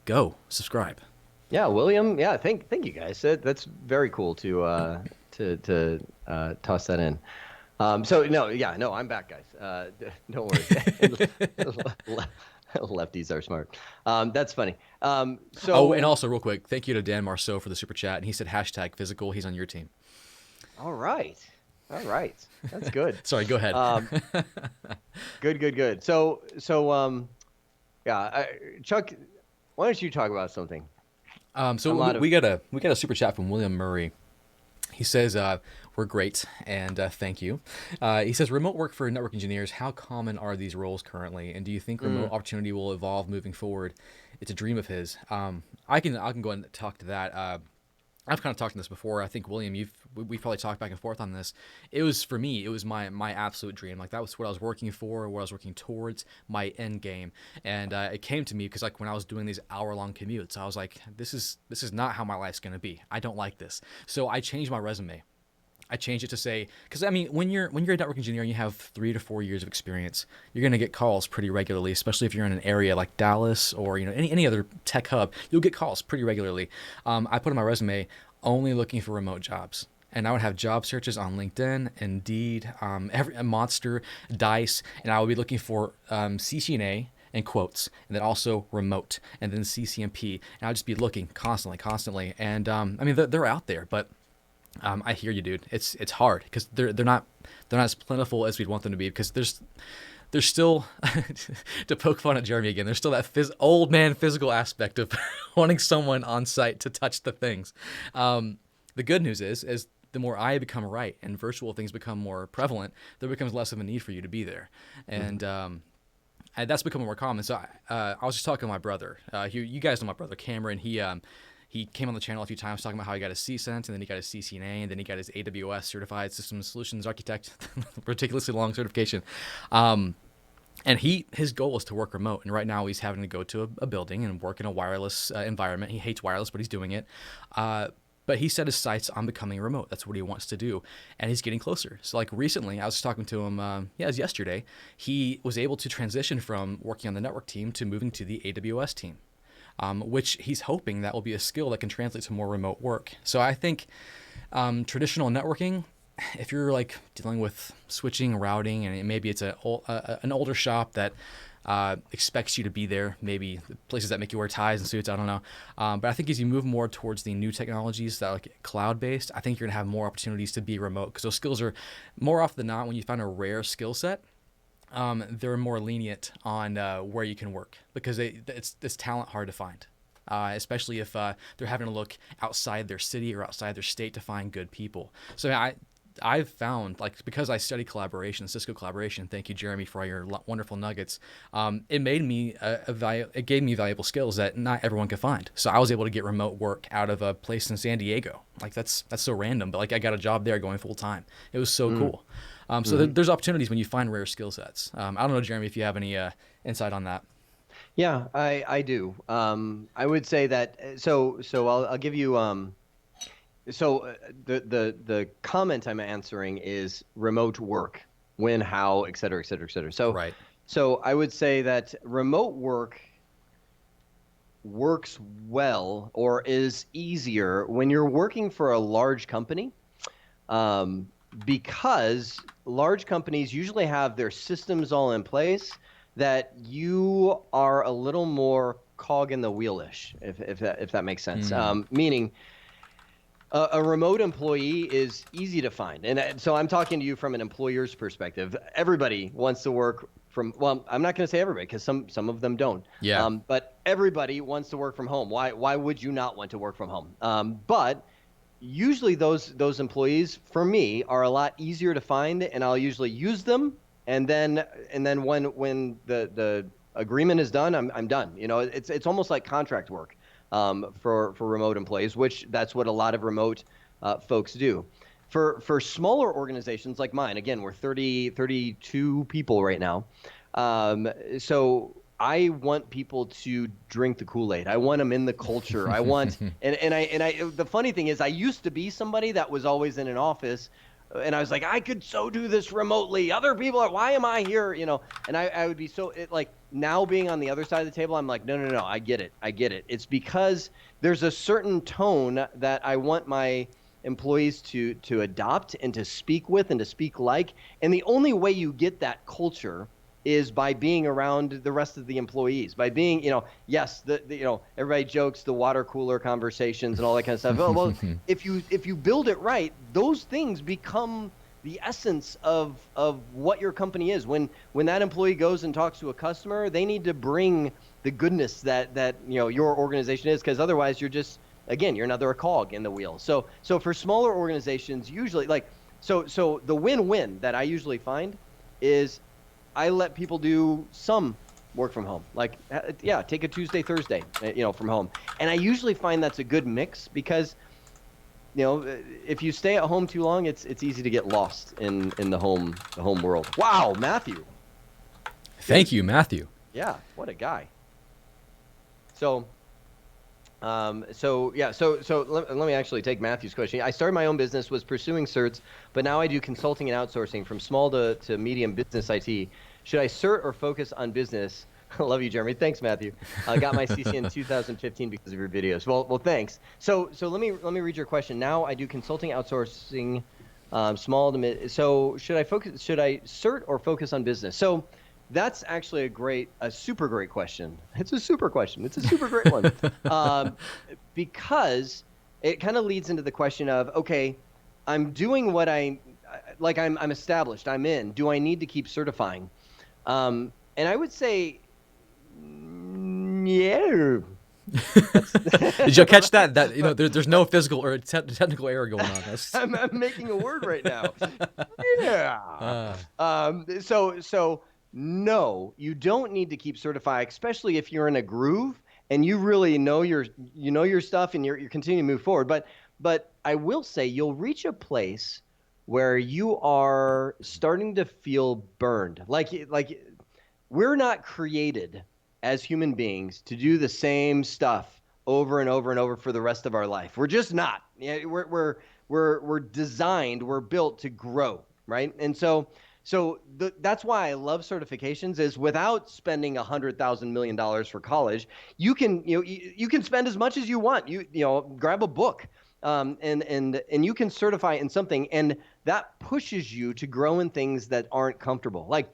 [SPEAKER 1] go subscribe.
[SPEAKER 2] Yeah, William. Yeah, thank you guys. That's very cool to toss that in. No, I'm back, guys. Don't worry. Lefties are smart. That's funny. And
[SPEAKER 1] also real quick, thank you to Dan Marceau for the super chat, and he said #physical. He's on your team.
[SPEAKER 2] All right. That's good.
[SPEAKER 1] Sorry, go ahead.
[SPEAKER 2] Good. So Chuck, why don't you talk about something?
[SPEAKER 1] We got a super chat from William Murray. He says, we're great, and thank you. He says, remote work for network engineers, how common are these roles currently? And do you think remote opportunity will evolve moving forward? It's a dream of his. I can go and talk to that. I've kind of talked on this before. I think, William, we've probably talked back and forth on this. It was, for me, it was my absolute dream. Like, that was what I was working for, what I was working towards, my end game. And it came to me because, like, when I was doing these hour-long commutes, I was like, this is not how my life's going to be. I don't like this. So I changed my resume. I changed it to say, because I mean, when you're a network engineer and you have 3 to 4 years of experience, you're going to get calls pretty regularly, especially if you're in an area like Dallas or any other tech hub. You'll get calls pretty regularly. I put on my resume only looking for remote jobs. And I would have job searches on LinkedIn, Indeed, Monster, Dice, and I would be looking for CCNA and quotes, and then also remote, and then CCNP, and I'll just be looking constantly. And I mean, they're out there, but I hear you, dude. It's hard because they're not as plentiful as we'd want them to be, because there's still to poke fun at Jeremy again. There's still that old man physical aspect of wanting someone on site to touch the things. The good news is the more I become right and virtual things become more prevalent, there becomes less of a need for you to be there, and that's becoming more common. So I was just talking to my brother. You guys know my brother Cameron. He came on the channel a few times talking about how he got his CCENT, and then he got his CCNA, and then he got his AWS Certified Systems Solutions Architect, ridiculously long certification. And his goal is to work remote. And right now he's having to go to a building and work in a wireless environment. He hates wireless, but he's doing it. But he set his sights on becoming remote. That's what he wants to do. And he's getting closer. So like recently, I was talking to him, it was yesterday. He was able to transition from working on the network team to moving to the AWS team, which he's hoping that will be a skill that can translate to more remote work. So I think traditional networking, if you're like dealing with switching, routing, and maybe it's an older shop that expects you to be there, maybe the places that make you wear ties and suits, I don't know. But I think as you move more towards the new technologies that are like cloud-based, I think you're going to have more opportunities to be remote, because those skills are more often than not, when you find a rare skill set, they're more lenient on where you can work, because it's talent hard to find, especially if they're having to look outside their city or outside their state to find good people. So I've found, like, because I study collaboration, Cisco Collaboration, thank you, Jeremy, for all your wonderful nuggets, it made me it gave me valuable skills that not everyone could find. So I was able to get remote work out of a place in San Diego. Like, that's so random, but like I got a job there going full time. It was so cool. So there's opportunities when you find rare skill sets. I don't know, Jeremy, if you have any insight on that.
[SPEAKER 2] Yeah, I do. I would say that, so I'll give you, the comment I'm answering is remote work, when, how, et cetera, et cetera, et cetera. So,
[SPEAKER 1] right.
[SPEAKER 2] So I would say that remote work works well, or is easier, when you're working for a large company, because large companies usually have their systems all in place, that you are a little more cog in the wheel-ish, if that makes sense. Meaning, a remote employee is easy to find. And so I'm talking to you from an employer's perspective. Everybody wants to work from, well, I'm not going to say everybody, because some of them don't.
[SPEAKER 1] Yeah.
[SPEAKER 2] But everybody wants to work from home. Why would you not want to work from home? But usually those employees, for me, are a lot easier to find, and I'll usually use them. And then when the agreement is done, I'm done. You know, it's almost like contract work. For remote employees, which that's what a lot of remote folks do. For smaller organizations like mine, again, we're 32 people right now. So I want people to drink the Kool-Aid. I want them in the culture. I want, and I the funny thing is, I used to be somebody that was always in an office, and I was like, I could so do this remotely. Other people are, why am I here? You know, and I would be so, like, now being on the other side of the table, I'm like, no, I get it. It's because there's a certain tone that I want my employees to adopt and to speak with and to speak like. And the only way you get that culture is by being around the rest of the employees, by being, yes, everybody jokes, the water cooler conversations and all that kind of stuff. Well, if you build it right, those things become the essence of what your company is. When that employee goes and talks to a customer, they need to bring the goodness that your organization is, because otherwise you're just, again, you're another cog in the wheel. So for smaller organizations, usually, like, so the win-win that I usually find is I let people do some work from home, like, take a Tuesday, Thursday, from home. And I usually find that's a good mix, because if you stay at home too long, it's easy to get lost in the home world. Wow, Matthew.
[SPEAKER 1] Thank you, Matthew.
[SPEAKER 2] Yeah, what a guy. So Let me actually take Matthew's question. I started my own business, was pursuing certs, but now I do consulting and outsourcing from small to medium business IT. Should I cert or focus on business? I love you, Jeremy. Thanks, Matthew. I got my CC in 2015 because of your videos. Well, thanks. So let me read your question. Now I do consulting, outsourcing, small to mid. So should I cert or focus on business? So that's actually a super great question. It's a super question. It's a super great one. Because it kind of leads into the question of, okay, I'm doing what I'm established, I'm in. Do I need to keep certifying? And I would say, yeah.
[SPEAKER 1] Did you catch that? That there's no physical or technical error going on.
[SPEAKER 2] I'm making a word right now. Yeah. So no, you don't need to keep certifying, especially if you're in a groove and you really know your stuff and you're continuing to move forward. But I will say you'll reach a place where you are starting to feel burned. Like we're not created as human beings to do the same stuff over and over and over for the rest of our life. We're just not. We're designed, we're built to grow, right? And that's why I love certifications. Is without spending $100,000 million for college, you can spend as much as you want. Grab a book, and you can certify in something, and that pushes you to grow in things that aren't comfortable. Like,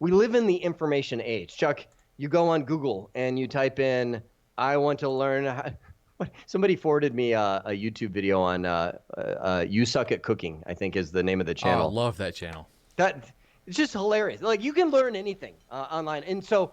[SPEAKER 2] we live in the information age. Chuck, you go on Google and you type in, I want to learn how. Somebody forwarded me a YouTube video on You Suck at Cooking, I think is the name of the channel.
[SPEAKER 1] Oh, I love that channel.
[SPEAKER 2] It's just hilarious. Like, you can learn anything online. And so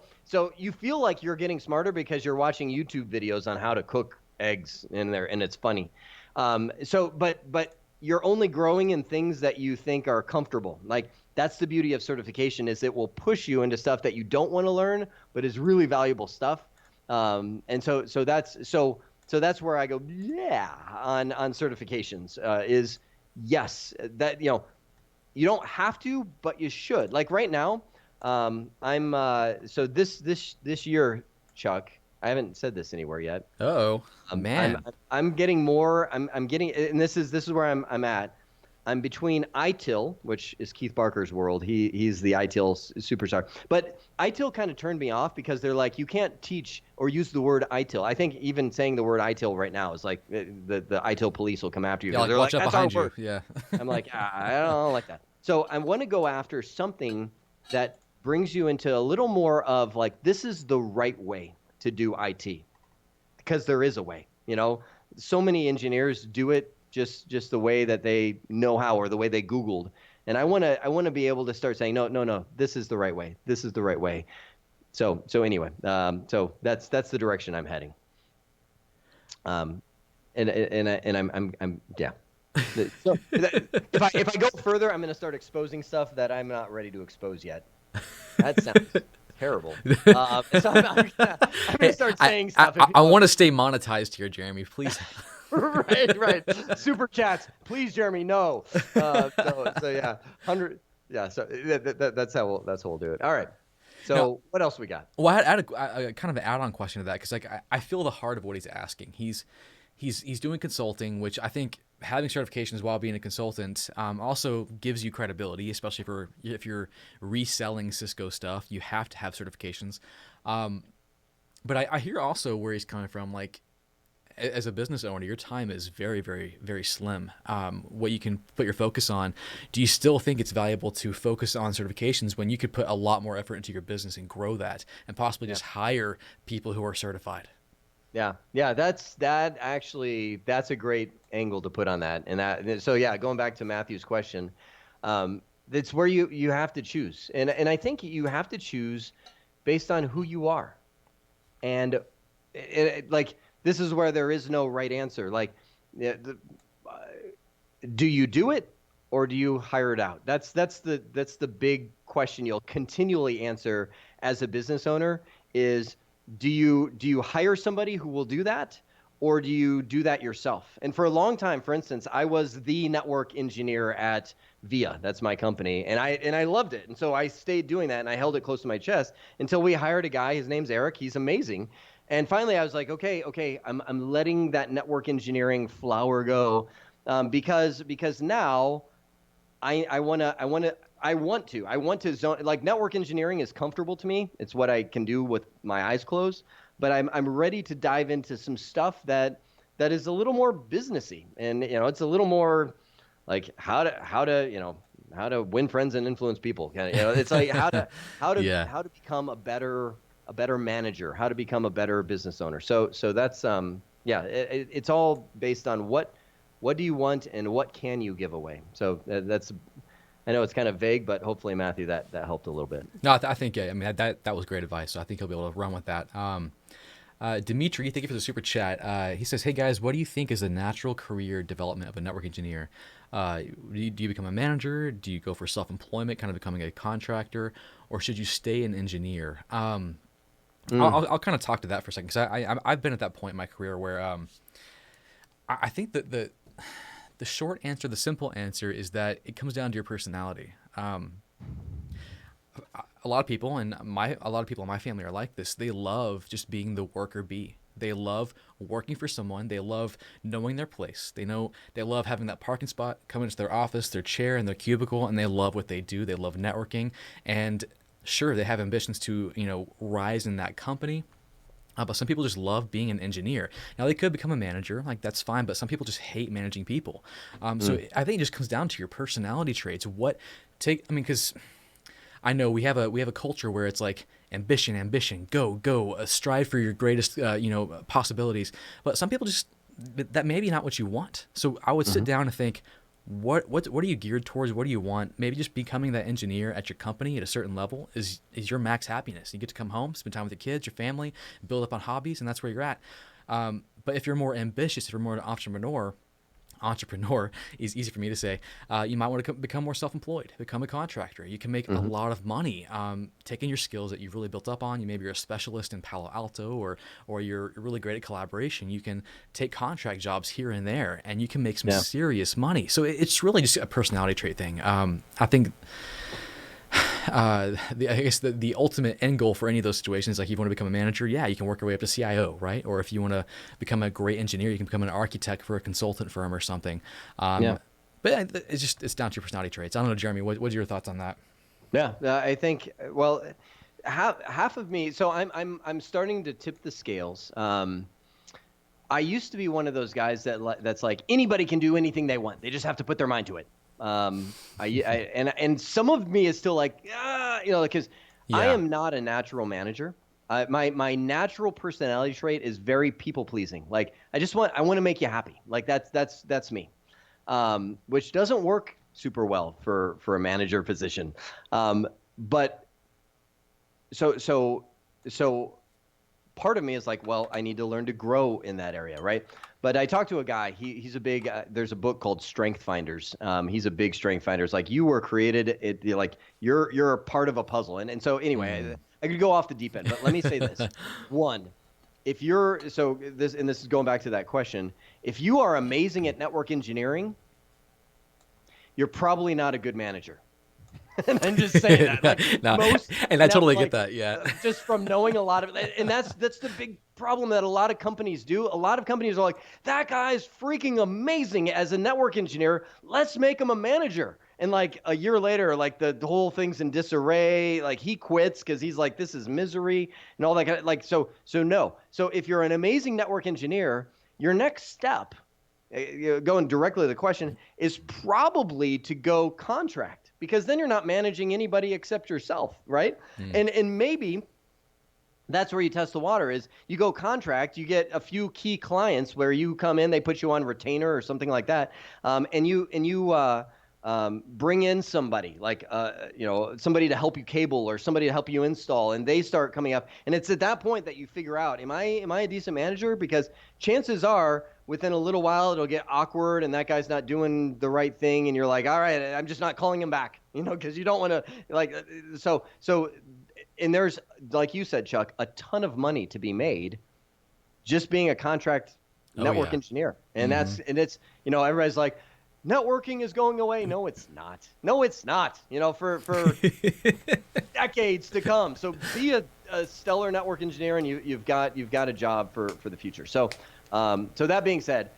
[SPEAKER 2] you feel like you're getting smarter because you're watching YouTube videos on how to cook eggs in there, and it's funny. But you're only growing in things that you think are comfortable. Like, that's the beauty of certification, is it will push you into stuff that you don't want to learn, but is really valuable stuff. And so that's where I go, yeah, on certifications, is yes, that, you don't have to, but you should. Like right now, so this year, Chuck, I haven't said this anywhere yet.
[SPEAKER 1] Oh, man.
[SPEAKER 2] I'm getting more. I'm getting, and this is where I'm at. I'm between ITIL, which is Keith Barker's world. He's the ITIL superstar. But ITIL kind of turned me off because they're like, you can't teach or use the word ITIL. I think even saying the word ITIL right now is like the ITIL police will come after you.
[SPEAKER 1] Yeah,
[SPEAKER 2] they're
[SPEAKER 1] watch
[SPEAKER 2] like,
[SPEAKER 1] up
[SPEAKER 2] that's
[SPEAKER 1] behind you. Yeah.
[SPEAKER 2] I'm like, I don't like that. So I want to go after something that brings you into a little more of like, this is the right way to do IT, because there is a way. So many engineers do it just the way that they know how, or the way they Googled. And I want to be able to start saying, no, this is the right way. This is the right way. So anyway, so that's the direction I'm heading. And I'm yeah. So if I go further, I'm going to start exposing stuff that I'm not ready to expose yet. That sounds terrible. So I'm gonna start saying stuff.
[SPEAKER 1] I want to stay monetized here, Jeremy. Please.
[SPEAKER 2] Right. Super chats, please, Jeremy. No. So yeah, 100. Yeah. So that's how we'll do it. All right. So now, what else we got?
[SPEAKER 1] Well, I had a kind of an add-on question to that, because like I feel the heart of what he's asking. He's doing consulting, which I think having certifications while being a consultant also gives you credibility, especially if you're reselling Cisco stuff. You have to have certifications. But I hear also where he's coming from. Like, as a business owner, your time is very, very, very slim. What you can put your focus on. Do you still think it's valuable to focus on certifications when you could put a lot more effort into your business and grow that, and possibly just hire people who are certified?
[SPEAKER 2] Yeah, that's a great angle to put on that. And so yeah, going back to Matthew's question, it's where you have to choose, and I think you have to choose based on who you are, and like, this is where there is no right answer. Like, do you do it or do you hire it out? That's the big question you'll continually answer as a business owner is, do you hire somebody who will do that, or do you do that yourself? And for a long time, for instance, I was the network engineer at VIA. That's my company. And I loved it. And so I stayed doing that, and I held it close to my chest until we hired a guy. His name's Eric. He's amazing. And finally, I was like, okay, I'm letting that network engineering flower go, because now I want to zone. Like, network engineering is comfortable to me. It's what I can do with my eyes closed. But I'm ready to dive into some stuff that is a little more businessy, and it's a little more like how to win friends and influence people. It's like
[SPEAKER 1] Yeah.
[SPEAKER 2] how to become a better manager, how to become a better business owner. So that's yeah, it's all based on what do you want and what can you give away. So that's, I know it's kind of vague, but hopefully, Matthew, that helped a little bit.
[SPEAKER 1] No, I think, yeah, I mean, that was great advice. So I think he'll be able to run with that. Dimitri, thank you for the super chat. He says, "Hey guys, what do you think is the natural career development of a network engineer? Do you become a manager? Do you go for self-employment, kind of becoming a contractor, or should you stay an engineer?" I'll kind of talk to that for a second, because I've been at that point in my career where I think that the short answer, the simple answer, is that it comes down to your personality. A lot of people, and a lot of people in my family are like this. They love just being the worker bee. They love working for someone. They love knowing their place. They love having that parking spot, coming into their office, their chair, and their cubicle, and they love what they do. They love networking, and sure, they have ambitions to rise in that company. But some people just love being an engineer. Now, they could become a manager, like that's fine, but some people just hate managing people. So I think it just comes down to your personality traits. Because I know we have a culture where it's like ambition, go, strive for your greatest, possibilities. But some people that may be not what you want. So I would sit down and think, what are you geared towards? What do you want? Maybe just becoming that engineer at your company at a certain level is your max happiness. You get to come home, spend time with your kids, your family, build up on hobbies, and that's where you're at. But if you're more ambitious, if you're more an entrepreneur is easy for me to say, you might want to become more self-employed, become a contractor. You can make a lot of money taking your skills that you've really built up on. Maybe you're a specialist in Palo Alto, or you're really great at collaboration. You can take contract jobs here and there, and you can make some serious money. So it's really just a personality trait thing. I think I guess the ultimate end goal for any of those situations, like if you want to become a manager, yeah, you can work your way up to CIO, right? Or if you want to become a great engineer, you can become an architect for a consultant firm or something. But it's down to your personality traits. I don't know, Jeremy, what's your thoughts on that?
[SPEAKER 2] Yeah, I think, well, half of me. So I'm starting to tip the scales. I used to be one of those guys that's like, anybody can do anything they want. They just have to put their mind to it. And some of me is still like, because I am not a natural manager. My natural personality trait is very people pleasing. Like, I want to make you happy. Like that's me, which doesn't work super well for a manager position. But so part of me is like, well, I need to learn to grow in that area, right? But I talked to a guy. He's a big. There's a book called Strength Finders. He's a big strength finder. It's like you were created. You're a part of a puzzle. And so anyway, I could go off the deep end. But let me say this: one, if this is going back to that question. If you are amazing at network engineering, you're probably not a good manager. And I'm just saying that.
[SPEAKER 1] I totally get that. Yeah.
[SPEAKER 2] Just from knowing a lot of it. And that's the big problem that a lot of companies do. A lot of companies are like, that guy's freaking amazing as a network engineer. Let's make him a manager. And like a year later, like the whole thing's in disarray. Like he quits because he's like, this is misery and all that kind of like, so no. So if you're an amazing network engineer, your next step, going directly to the question, is probably to go contract, because then you're not managing anybody except yourself, right? And maybe that's where you test the water. Is you go contract, you get a few key clients where you come in, they put you on retainer or something like that, and you bring in somebody like somebody to help you cable or somebody to help you install, and they start coming up, and it's at that point that you figure out, am I a decent manager? Because chances are within a little while it'll get awkward and that guy's not doing the right thing, and you're like, all right, I'm just not calling him back, because you don't want to so and there's, like you said, Chuck, a ton of money to be made just being a contract network engineer. And it's everybody's like, networking is going away. No, it's not. For decades to come. So be a a stellar network engineer, and you've got a job for the future. So, so that being said,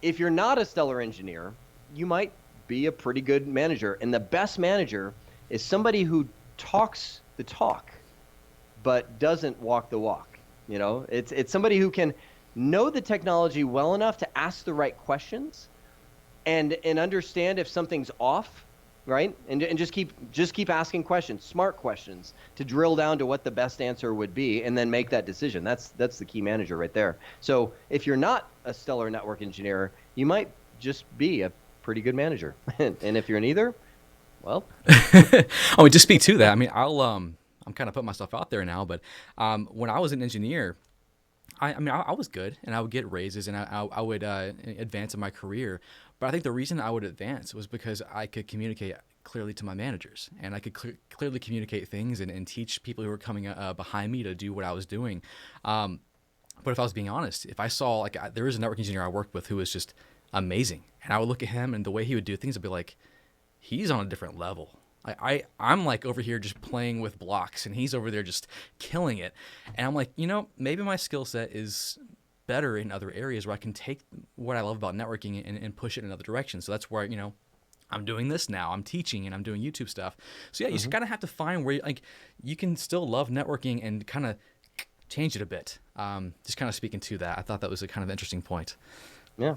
[SPEAKER 2] if you're not a stellar engineer, you might be a pretty good manager. And the best manager is somebody who talks the talk, but doesn't walk the walk. You know, it's somebody who can know the technology well enough to ask the right questions, and understand if something's off, right? And just keep asking questions, smart questions, to drill down to what the best answer would be, and then make that decision. That's the key manager right there. So if you're not a stellar network engineer, you might just be a pretty good manager. And if you're neither, well.
[SPEAKER 1] I mean, just speak to that. I mean, I'm kind of putting myself out there now, but when I was an engineer, I was good, and I would get raises, and I would advance in my career. But I think the reason I would advance was because I could communicate clearly to my managers, and I could clearly communicate things and teach people who were coming behind me to do what I was doing. But if I was being honest, if I saw, like, there was a network engineer I worked with who was just amazing, and I would look at him and the way he would do things, I'd be like, he's on a different level. I'm like over here just playing with blocks, and he's over there just killing it. And I'm like, maybe my skill set is better in other areas where I can take what I love about networking and push it in another direction. So that's where, I'm doing this now. I'm teaching and I'm doing YouTube stuff. So yeah, you just kind of have to find where you can still love networking and kind of change it a bit. Just kind of speaking to that. I thought that was a kind of interesting point.
[SPEAKER 2] Yeah.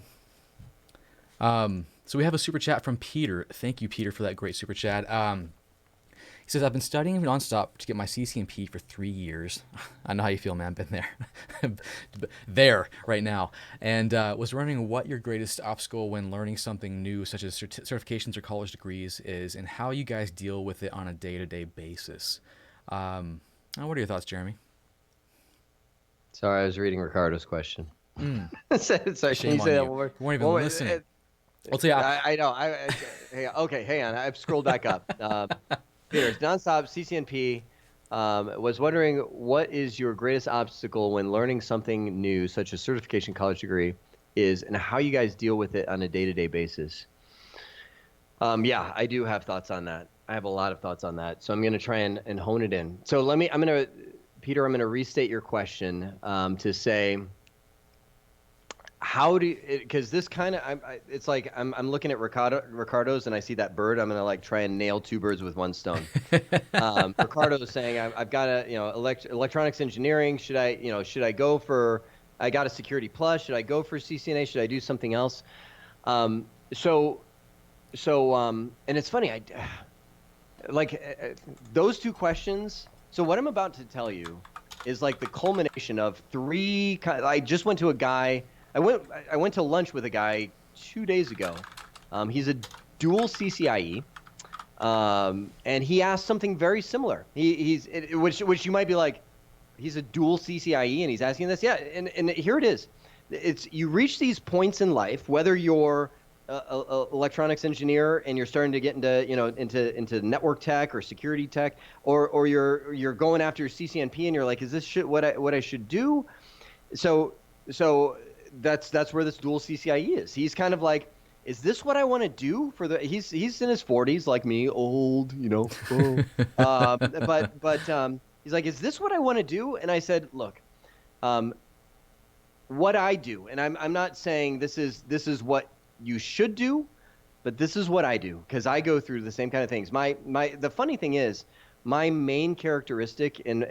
[SPEAKER 1] So we have a super chat from Peter. Thank you, Peter, for that great super chat. He says, I've been studying nonstop to get my CCNP for 3 years. I know how you feel, man. Been there. There right now. And was wondering what your greatest obstacle when learning something new, such as certifications or college degrees, is, and how you guys deal with it on a day-to-day basis. What are your thoughts, Jeremy?
[SPEAKER 2] Sorry, I was reading Ricardo's question.
[SPEAKER 1] Sorry,
[SPEAKER 2] can you say that one more?
[SPEAKER 1] You weren't even listening. I'll tell you.
[SPEAKER 2] I know. Okay, hang on. I've scrolled back up. Peter, nonstop CCNP. Was wondering, what is your greatest obstacle when learning something new, such as certification, college degree, is, and how you guys deal with it on a day-to-day basis? Yeah, I do have thoughts on that. I have a lot of thoughts on that. So I'm going to try and hone it in. So Peter, I'm going to restate your question to say, how do you, because this kind of, it's like I'm looking at Ricardo's and I see that bird. I'm going to try and nail two birds with one stone. Ricardo's saying, I've got a, electronics engineering. Should I go for, I got a security plus. Should I go for CCNA? Should I do something else? And it's funny, those two questions. So what I'm about to tell you is like the culmination of three. I just went to a guy. I went to lunch with a guy 2 days ago. He's a dual CCIE, and he asked something very similar. Which you might be like, he's a dual CCIE and he's asking this. Yeah, and here it is. It's, you reach these points in life, whether you're a electronics engineer and you're starting to get into network tech or security tech, or you're going after your CCNP and you're like, is this what I should do? So that's where this dual CCIE is. He's kind of like, is this what I want to do for the? He's in his 40s, like me, old, but he's like, is this what I want to do? And I said, look, what I do, and I'm not saying this is what you should do, but this is what I do, because I go through the same kind of things. The funny thing is, my main characteristic in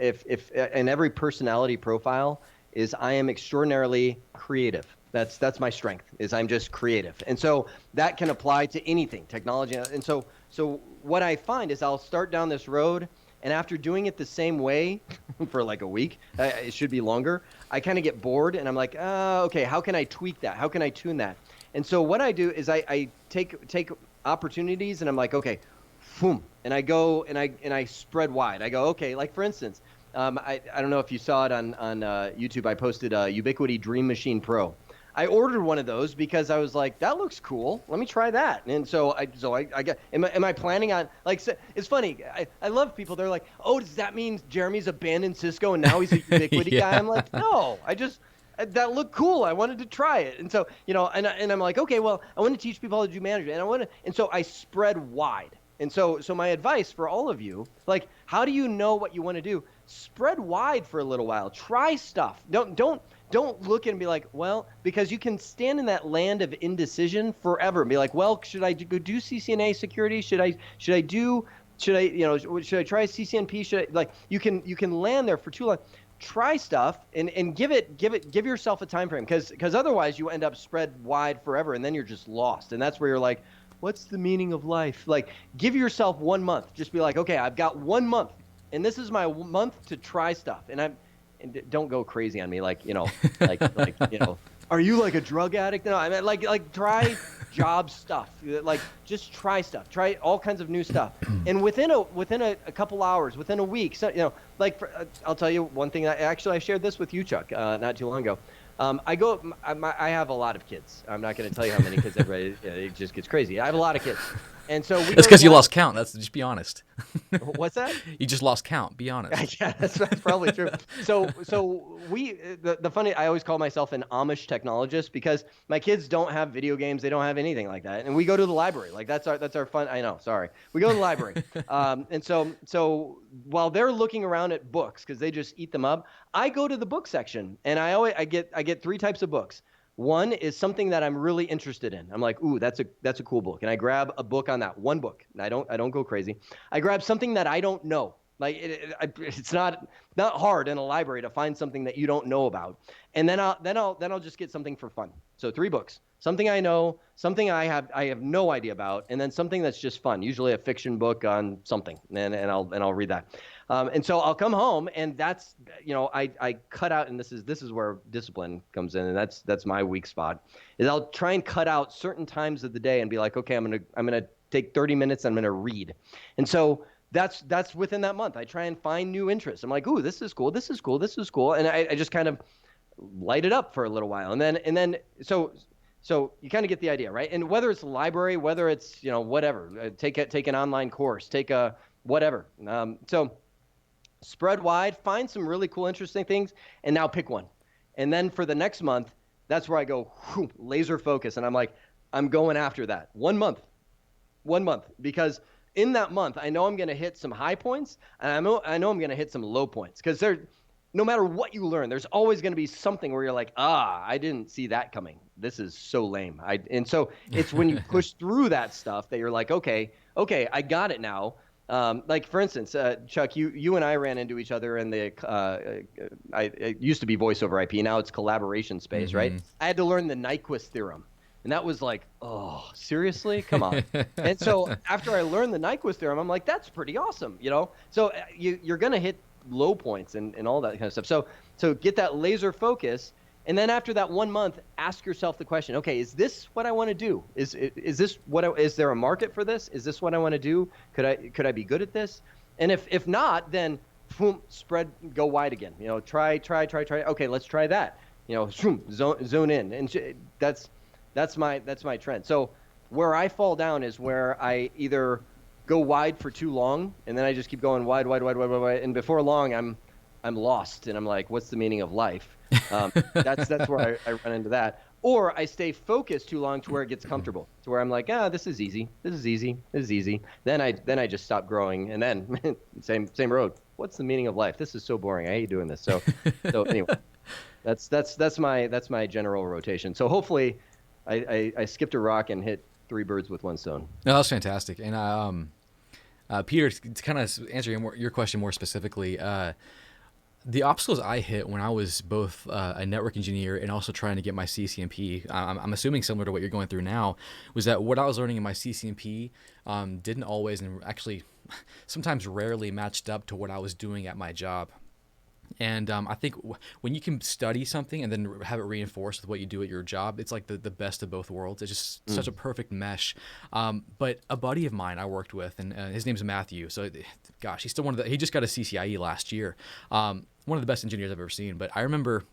[SPEAKER 2] every personality profile is I am extraordinarily creative. That's my strength, is I'm just creative. And so that can apply to anything, technology. And so what I find is I'll start down this road, and after doing it the same way for like a week, it should be longer, I kind of get bored, and I'm like, okay, how can I tweak that? How can I tune that? And so what I do is I take opportunities, and I'm like, okay, boom, and I go and I spread wide. I go, okay, like for instance, I don't know if you saw it on YouTube. I posted a Ubiquiti Dream Machine Pro. I ordered one of those because I was like, that looks cool. Let me try that. And so I got. Am I planning on, like? It's funny. I love people. They're like, oh, does that mean Jeremy's abandoned Cisco and now he's a Ubiquiti
[SPEAKER 1] Yeah.
[SPEAKER 2] guy? I'm like, no. That looked cool. I wanted to try it. And so and I'm like, okay, well, I want to teach people how to do management, and so I spread wide. And so my advice for all of you, like, how do you know what you want to do? spread wide for a little while. Try stuff. Don't look and be like, well, because you can stand in that land of indecision forever and be like, well, should I go do CCNA security? Should I try CCNP? You can land there for too long. Try stuff and give yourself a time frame, because otherwise you end up spread wide forever, and then you're just lost. And that's where you're like, what's the meaning of life? Like, give yourself 1 month. Just be like, okay, I've got 1 month, and this is my month to try stuff. And don't go crazy on me, like are you like a drug addict? No, I mean like try job stuff. Like, just try stuff. Try all kinds of new stuff. And within a couple hours, within a week, so I'll tell you one thing. I shared this with you, Chuck, not too long ago. I have a lot of kids. I'm not going to tell you how many kids. It just gets crazy. I have a lot of kids. And so
[SPEAKER 1] it's because you lost count. Just be honest.
[SPEAKER 2] What's that?
[SPEAKER 1] You just lost count. Be honest.
[SPEAKER 2] Yeah, that's probably true. So the funny, I always call myself an Amish technologist, because my kids don't have video games. They don't have anything like that. And we go to the library. Like, that's our fun. I know. Sorry. We go to the library. And so while they're looking around at books, because they just eat them up, I go to the book section, and I get 3 types of books. One is something that I'm really interested in. I'm like, ooh, that's a cool book. And I grab a book on that, one book. And I don't go crazy. I grab something that I don't know. Like, it's not hard in a library to find something that you don't know about. And then I'll just get something for fun. So 3 books. Something I know, something I have no idea about, and then something that's just fun, usually a fiction book on something. And I'll read that. And so I'll come home, and that's, I cut out, and this is where discipline comes in, and that's my weak spot, is I'll try and cut out certain times of the day and be like, okay, I'm gonna take 30 minutes, I'm gonna read. And so that's within that month. I try and find new interests. I'm like, ooh, this is cool, this is cool, this is cool, and I just kind of light it up for a little while, and then so you kind of get the idea, right? And whether it's library, whether it's whatever, take an online course, take a whatever. So spread wide, find some really cool, interesting things, and now pick one. And then for the next month, that's where I go laser focus, and I'm like, I'm going after that 1 month, because in that month, I know I'm going to hit some high points, and I know I'm going to hit some low points, because no matter what you learn, there's always going to be something where you're like, I didn't see that coming. This is so lame. And so it's when you push through that stuff that you're like, okay, I got it now. Like, for instance, Chuck, you and I ran into each other in the it used to be voice over IP. Now it's collaboration space, right? I had to learn the Nyquist theorem. And that was like, oh, seriously? Come on. And so after I learned the Nyquist theorem, I'm like, that's pretty awesome, So you're going to hit low points and all that kind of stuff. So get that laser focus, and then after that 1 month, ask yourself the question: okay, is this what I want to do? Is there a market for this? Is this what I want to do? Could I be good at this? And if not, then boom, spread, go wide again. Try. Okay, let's try that. Zone in, and that's my trend. So where I fall down is where I either go wide for too long, and then I just keep going wide, and before long I'm lost, and I'm like, what's the meaning of life? That's where I run into that. Or I stay focused too long to where it gets comfortable, to where I'm like, this is easy. Then I just stop growing, and then same road. What's the meaning of life? This is so boring. I hate doing this. So anyway, that's my general rotation. So hopefully I skipped a rock and hit 3 birds with 1 stone.
[SPEAKER 1] No, that was fantastic. And Peter, to kind of answer your question more specifically, the obstacles I hit when I was both a network engineer and also trying to get my CCNP, I'm assuming similar to what you're going through now, was that what I was learning in my CCNP didn't always, and actually sometimes rarely, matched up to what I was doing at my job. And I think when you can study something and then have it reinforced with what you do at your job, it's like the best of both worlds. It's just such a perfect mesh. But a buddy of mine I worked with, and his name's Matthew. So, gosh, he's still he just got a CCIE last year. One of the best engineers I've ever seen. But I remember,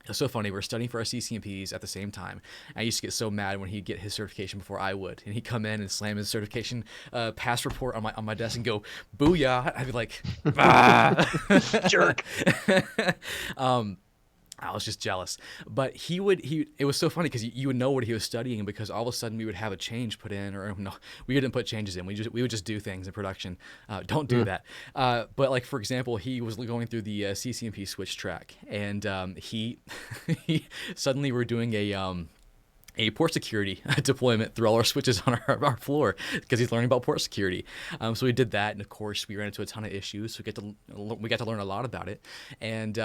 [SPEAKER 1] it's so funny, we're studying for our CCNPs at the same time. I used to get so mad when he'd get his certification before I would, and he'd come in and slam his certification pass report on my desk and go, "Booyah!" I'd be like, "Ah,
[SPEAKER 2] jerk."
[SPEAKER 1] I was just jealous. But it was so funny because you would know what he was studying, because all of a sudden we would have a change put in, or no, we didn't put changes in. We would just do things in production. Don't do that. But like, for example, he was going through the CCNP switch track, and he suddenly we're doing a port security deployment through all our switches on our floor, because he's learning about port security. So we did that, and of course we ran into a ton of issues. So we got to learn a lot about it, and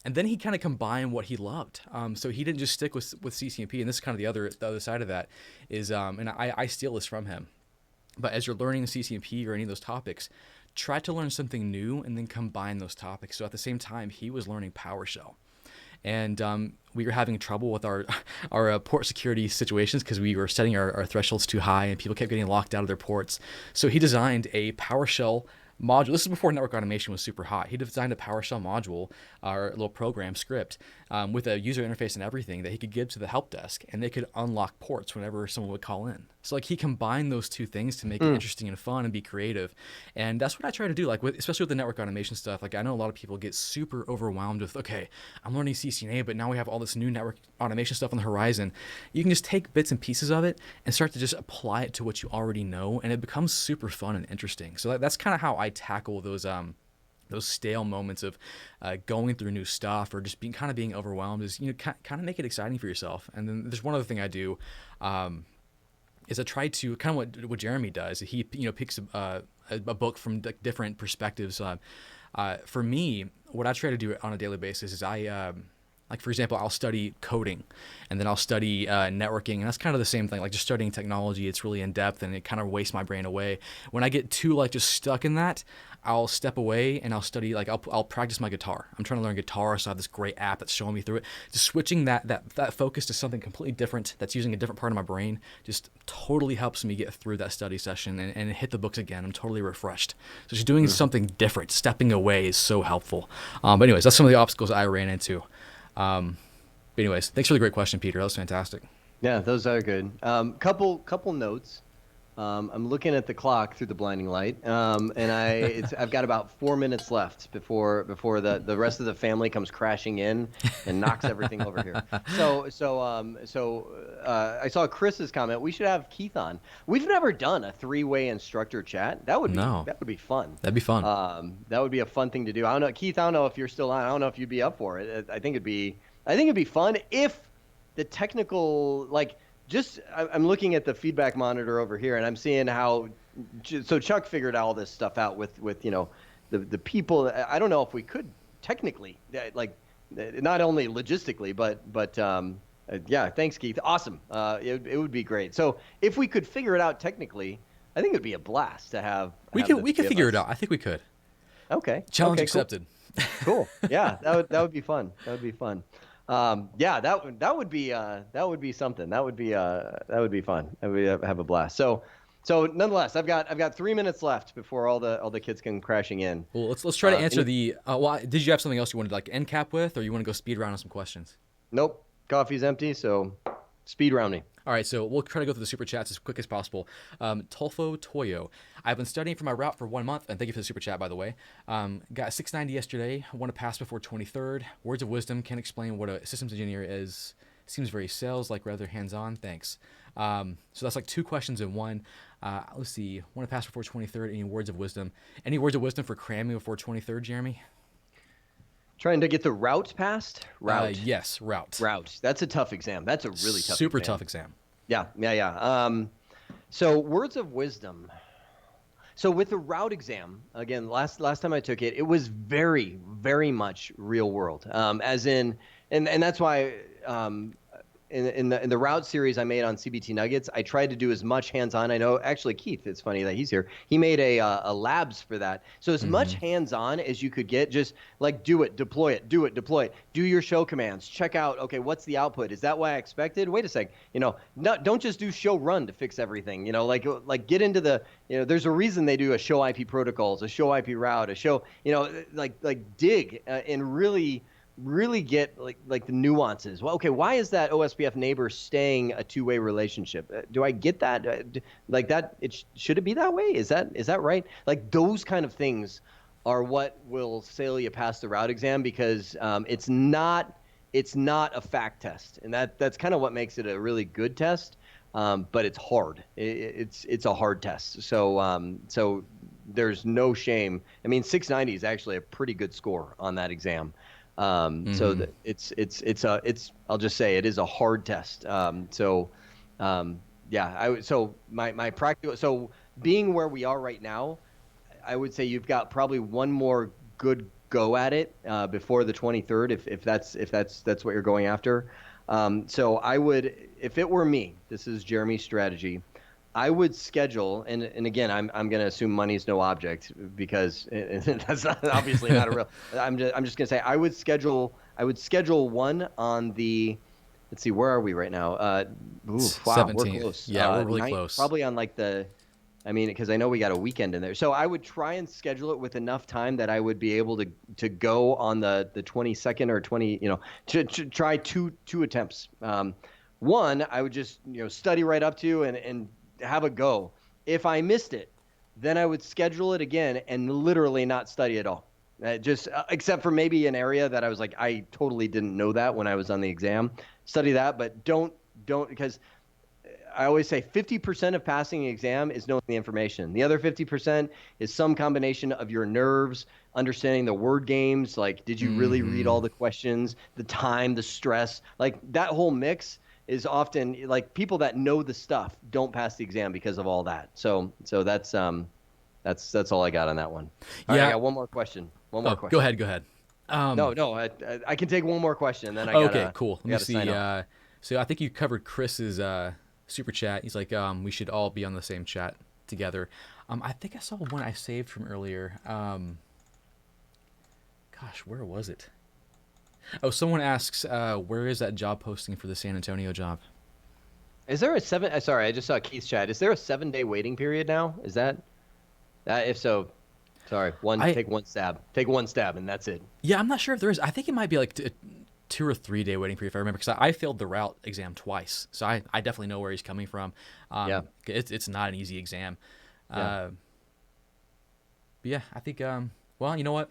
[SPEAKER 1] then he kind of combined what he loved. So he didn't just stick with CCNP, and this is kind of the other side of that is, and I steal this from him. But as you're learning CCNP or any of those topics, try to learn something new and then combine those topics. So at the same time, he was learning PowerShell. And we were having trouble with our port security situations because we were setting our thresholds too high, and people kept getting locked out of their ports. So he designed a PowerShell module. This is before network automation was super hot. He designed a PowerShell module, our little program script, with a user interface and everything that he could give to the help desk, and they could unlock ports whenever someone would call in. So like, he combined those two things to make it interesting and fun and be creative. And that's what I try to do, like especially with the network automation stuff. Like, I know a lot of people get super overwhelmed with, okay, I'm learning CCNA, but now we have all this new network automation stuff on the horizon. You can just take bits and pieces of it and start to just apply it to what you already know, and it becomes super fun and interesting. So that's kind of how I tackle those stale moments of going through new stuff, or just being overwhelmed, is, kind of make it exciting for yourself. And then there's one other thing I do, is I try to kind of what Jeremy does. He picks a book from different perspectives. For me, what I try to do on a daily basis is like, for example, I'll study coding, and then I'll study networking, and that's kind of the same thing. Like, just studying technology, it's really in depth, and it kind of wastes my brain away. When I get too just stuck in that, I'll step away and I'll study. Like, I'll practice my guitar. I'm trying to learn guitar, so I have this great app that's showing me through it. Just switching that focus to something completely different, that's using a different part of my brain, just totally helps me get through that study session and hit the books again. I'm totally refreshed. So just doing something different, stepping away, is so helpful. But anyways, that's some of the obstacles I ran into. But anyways, thanks for the great question, Peter. That was fantastic.
[SPEAKER 2] Yeah, those are good. Couple notes. I'm looking at the clock through the blinding light, and I've got about 4 minutes left before the rest of the family comes crashing in and knocks everything over here. So I saw Chris's comment. We should have Keith on. We've never done a 3-way instructor chat. That would be fun.
[SPEAKER 1] That'd be fun.
[SPEAKER 2] That would be a fun thing to do. I don't know, Keith. I don't know if you're still on. I don't know if you'd be up for it. I think it'd be fun if the technical, like. I'm looking at the feedback monitor over here, and I'm seeing how. So Chuck figured all this stuff out with the people. I don't know if we could technically, like, not only logistically, but yeah. Thanks, Keith. Awesome. It would be great. So if we could figure it out technically, I think it'd be a blast to have. We
[SPEAKER 1] could figure it out. I think we could.
[SPEAKER 2] Okay.
[SPEAKER 1] Challenge accepted.
[SPEAKER 2] Cool. Yeah, that would be fun. That would be fun. Yeah, that would be something. That would be fun. We have a blast. So nonetheless, I've got 3 minutes left before all the kids come crashing in.
[SPEAKER 1] Well, let's try to answer the. Well, did you have something else you wanted to, like, end cap with, or you want to go speed round on some questions?
[SPEAKER 2] Nope, coffee's empty, so speed round me.
[SPEAKER 1] All right, so we'll try to go through the super chats as quick as possible. Tolfo Toyo, I've been studying for my route for 1 month, and thank you for the super chat, by the way. Got 690 yesterday. Want to pass before 23rd. Words of wisdom, can't explain what a systems engineer is. Seems very sales-like, rather hands-on. Thanks. So that's like 2 questions in one. Let's see. Want to pass before 23rd. Any words of wisdom? Any words of wisdom for cramming before 23rd, Jeremy?
[SPEAKER 2] Trying to get the route passed? Route.
[SPEAKER 1] Yes, route.
[SPEAKER 2] Route. That's a tough exam. That's a really tough
[SPEAKER 1] super
[SPEAKER 2] exam.
[SPEAKER 1] tough exam.
[SPEAKER 2] Yeah. So words of wisdom. So with the route exam, again, last time I took it, it was very, very much real world. As in, and that's why in the route series I made on CBT Nuggets, I tried to do as much hands-on. I know, actually, Keith, it's funny that he's here. He made a labs for that. So as much hands-on as you could get, just like do it, deploy it, do it, deploy it. Do your show commands. Check out, okay, what's the output? Is that what I expected? Wait a sec. Don't just do show run to fix everything. Like get into the, there's a reason they do a show IP protocols, a show IP route, a show, like dig and really get like the nuances. Well, okay, why is that OSPF neighbor staying a 2-way relationship? Do I get that? Like that? Should it be that way? Is that right? Like those kind of things are what will sail you past the route exam, because it's not it's not a fact test, and that's kind of what makes it a really good test. But it's hard. It's a hard test. So there's no shame. I mean, 690 is actually a pretty good score on that exam. So I'll just say it is a hard test. So my practical. So being where we are right now, I would say you've got probably one more good go at it before the 23rd, if that's what you're going after. So I would, if it were me, this is Jeremy's strategy, I would schedule, and again, I'm going to assume money's no object because that's obviously not a real. I'm just going to say I would schedule one on the. Let's see, where are we right now? Wow,
[SPEAKER 1] 17th.
[SPEAKER 2] We're close.
[SPEAKER 1] Yeah, we're really close.
[SPEAKER 2] Probably on like the. I mean, because I know we got a weekend in there. So I would try and schedule it with enough time that I would be able to go on the 22nd or 20, to try two attempts. One, I would just, study right up to and have a go. If I missed it, then I would schedule it again and literally not study at all. Except for maybe an area that I was like, I totally didn't know that when I was on the exam. Study that, but don't, because I always say 50% of passing the exam is knowing the information. The other 50% is some combination of your nerves, understanding the word games, like did you really read all the questions, the time, the stress, like that whole mix is often like people that know the stuff don't pass the exam because of all that. So that's all I got on that one. All right, I got one more question. One more question.
[SPEAKER 1] Go ahead.
[SPEAKER 2] No, I can take one more question and then
[SPEAKER 1] okay, cool. Let me see.
[SPEAKER 2] So
[SPEAKER 1] I think you covered Chris's super chat. He's like, we should all be on the same chat together. I think I saw one I saved from earlier. Gosh, where was it? Oh, someone asks, where is that job posting for the San Antonio job?
[SPEAKER 2] Is there a sorry, I just saw Keith's chat. Is there a 7-day waiting period now? Is that if so, sorry, take one stab. Take one stab and that's it.
[SPEAKER 1] Yeah, I'm not sure if there is. I think it might be like 2 or 3 day waiting period if I remember, because I failed the route exam twice, so I definitely know where he's coming from. It's not an easy exam. But yeah, I think well, you know what,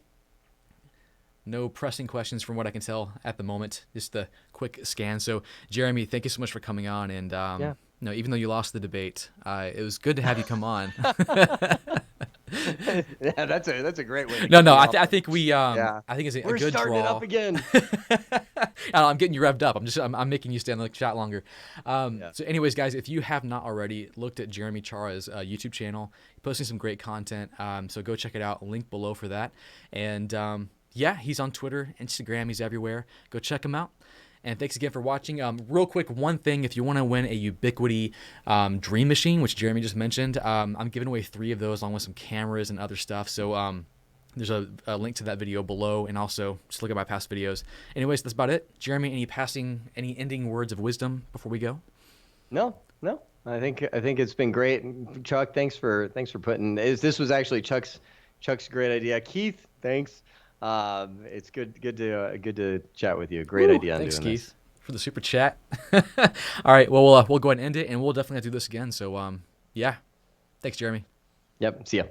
[SPEAKER 1] no pressing questions from what I can tell at the moment, just a quick scan. So Jeremy, thank you so much for coming on, and even though you lost the debate, it was good to have you come on.
[SPEAKER 2] Yeah, that's a great way.
[SPEAKER 1] I think we I think it's a
[SPEAKER 2] We're
[SPEAKER 1] good
[SPEAKER 2] starting
[SPEAKER 1] draw.
[SPEAKER 2] it up again.
[SPEAKER 1] I'm getting you revved up. I'm making you stay on the chat longer. So anyways, guys, if you have not already looked at Jeremy Ciara's YouTube channel, he's posting some great content. So go check it out. Link below for that. And he's on Twitter, Instagram. He's everywhere. Go check him out. And thanks again for watching. Real quick, one thing, if you want to win a Ubiquiti Dream Machine, which Jeremy just mentioned, I'm giving away 3 of those along with some cameras and other stuff. So there's a link to that video below, and also just look at my past videos. Anyways, that's about it. Jeremy, any ending words of wisdom before we go? No. I think it's been great. Chuck, thanks for putting this was actually Chuck's great idea. Keith, thanks. It's good to chat with you. Great idea. Thanks,
[SPEAKER 2] doing
[SPEAKER 1] Keith,
[SPEAKER 2] this.
[SPEAKER 1] for the super chat. All right, well, we'll go ahead and end it, and we'll definitely have to do this again. So, thanks, Jeremy.
[SPEAKER 2] Yep. See ya.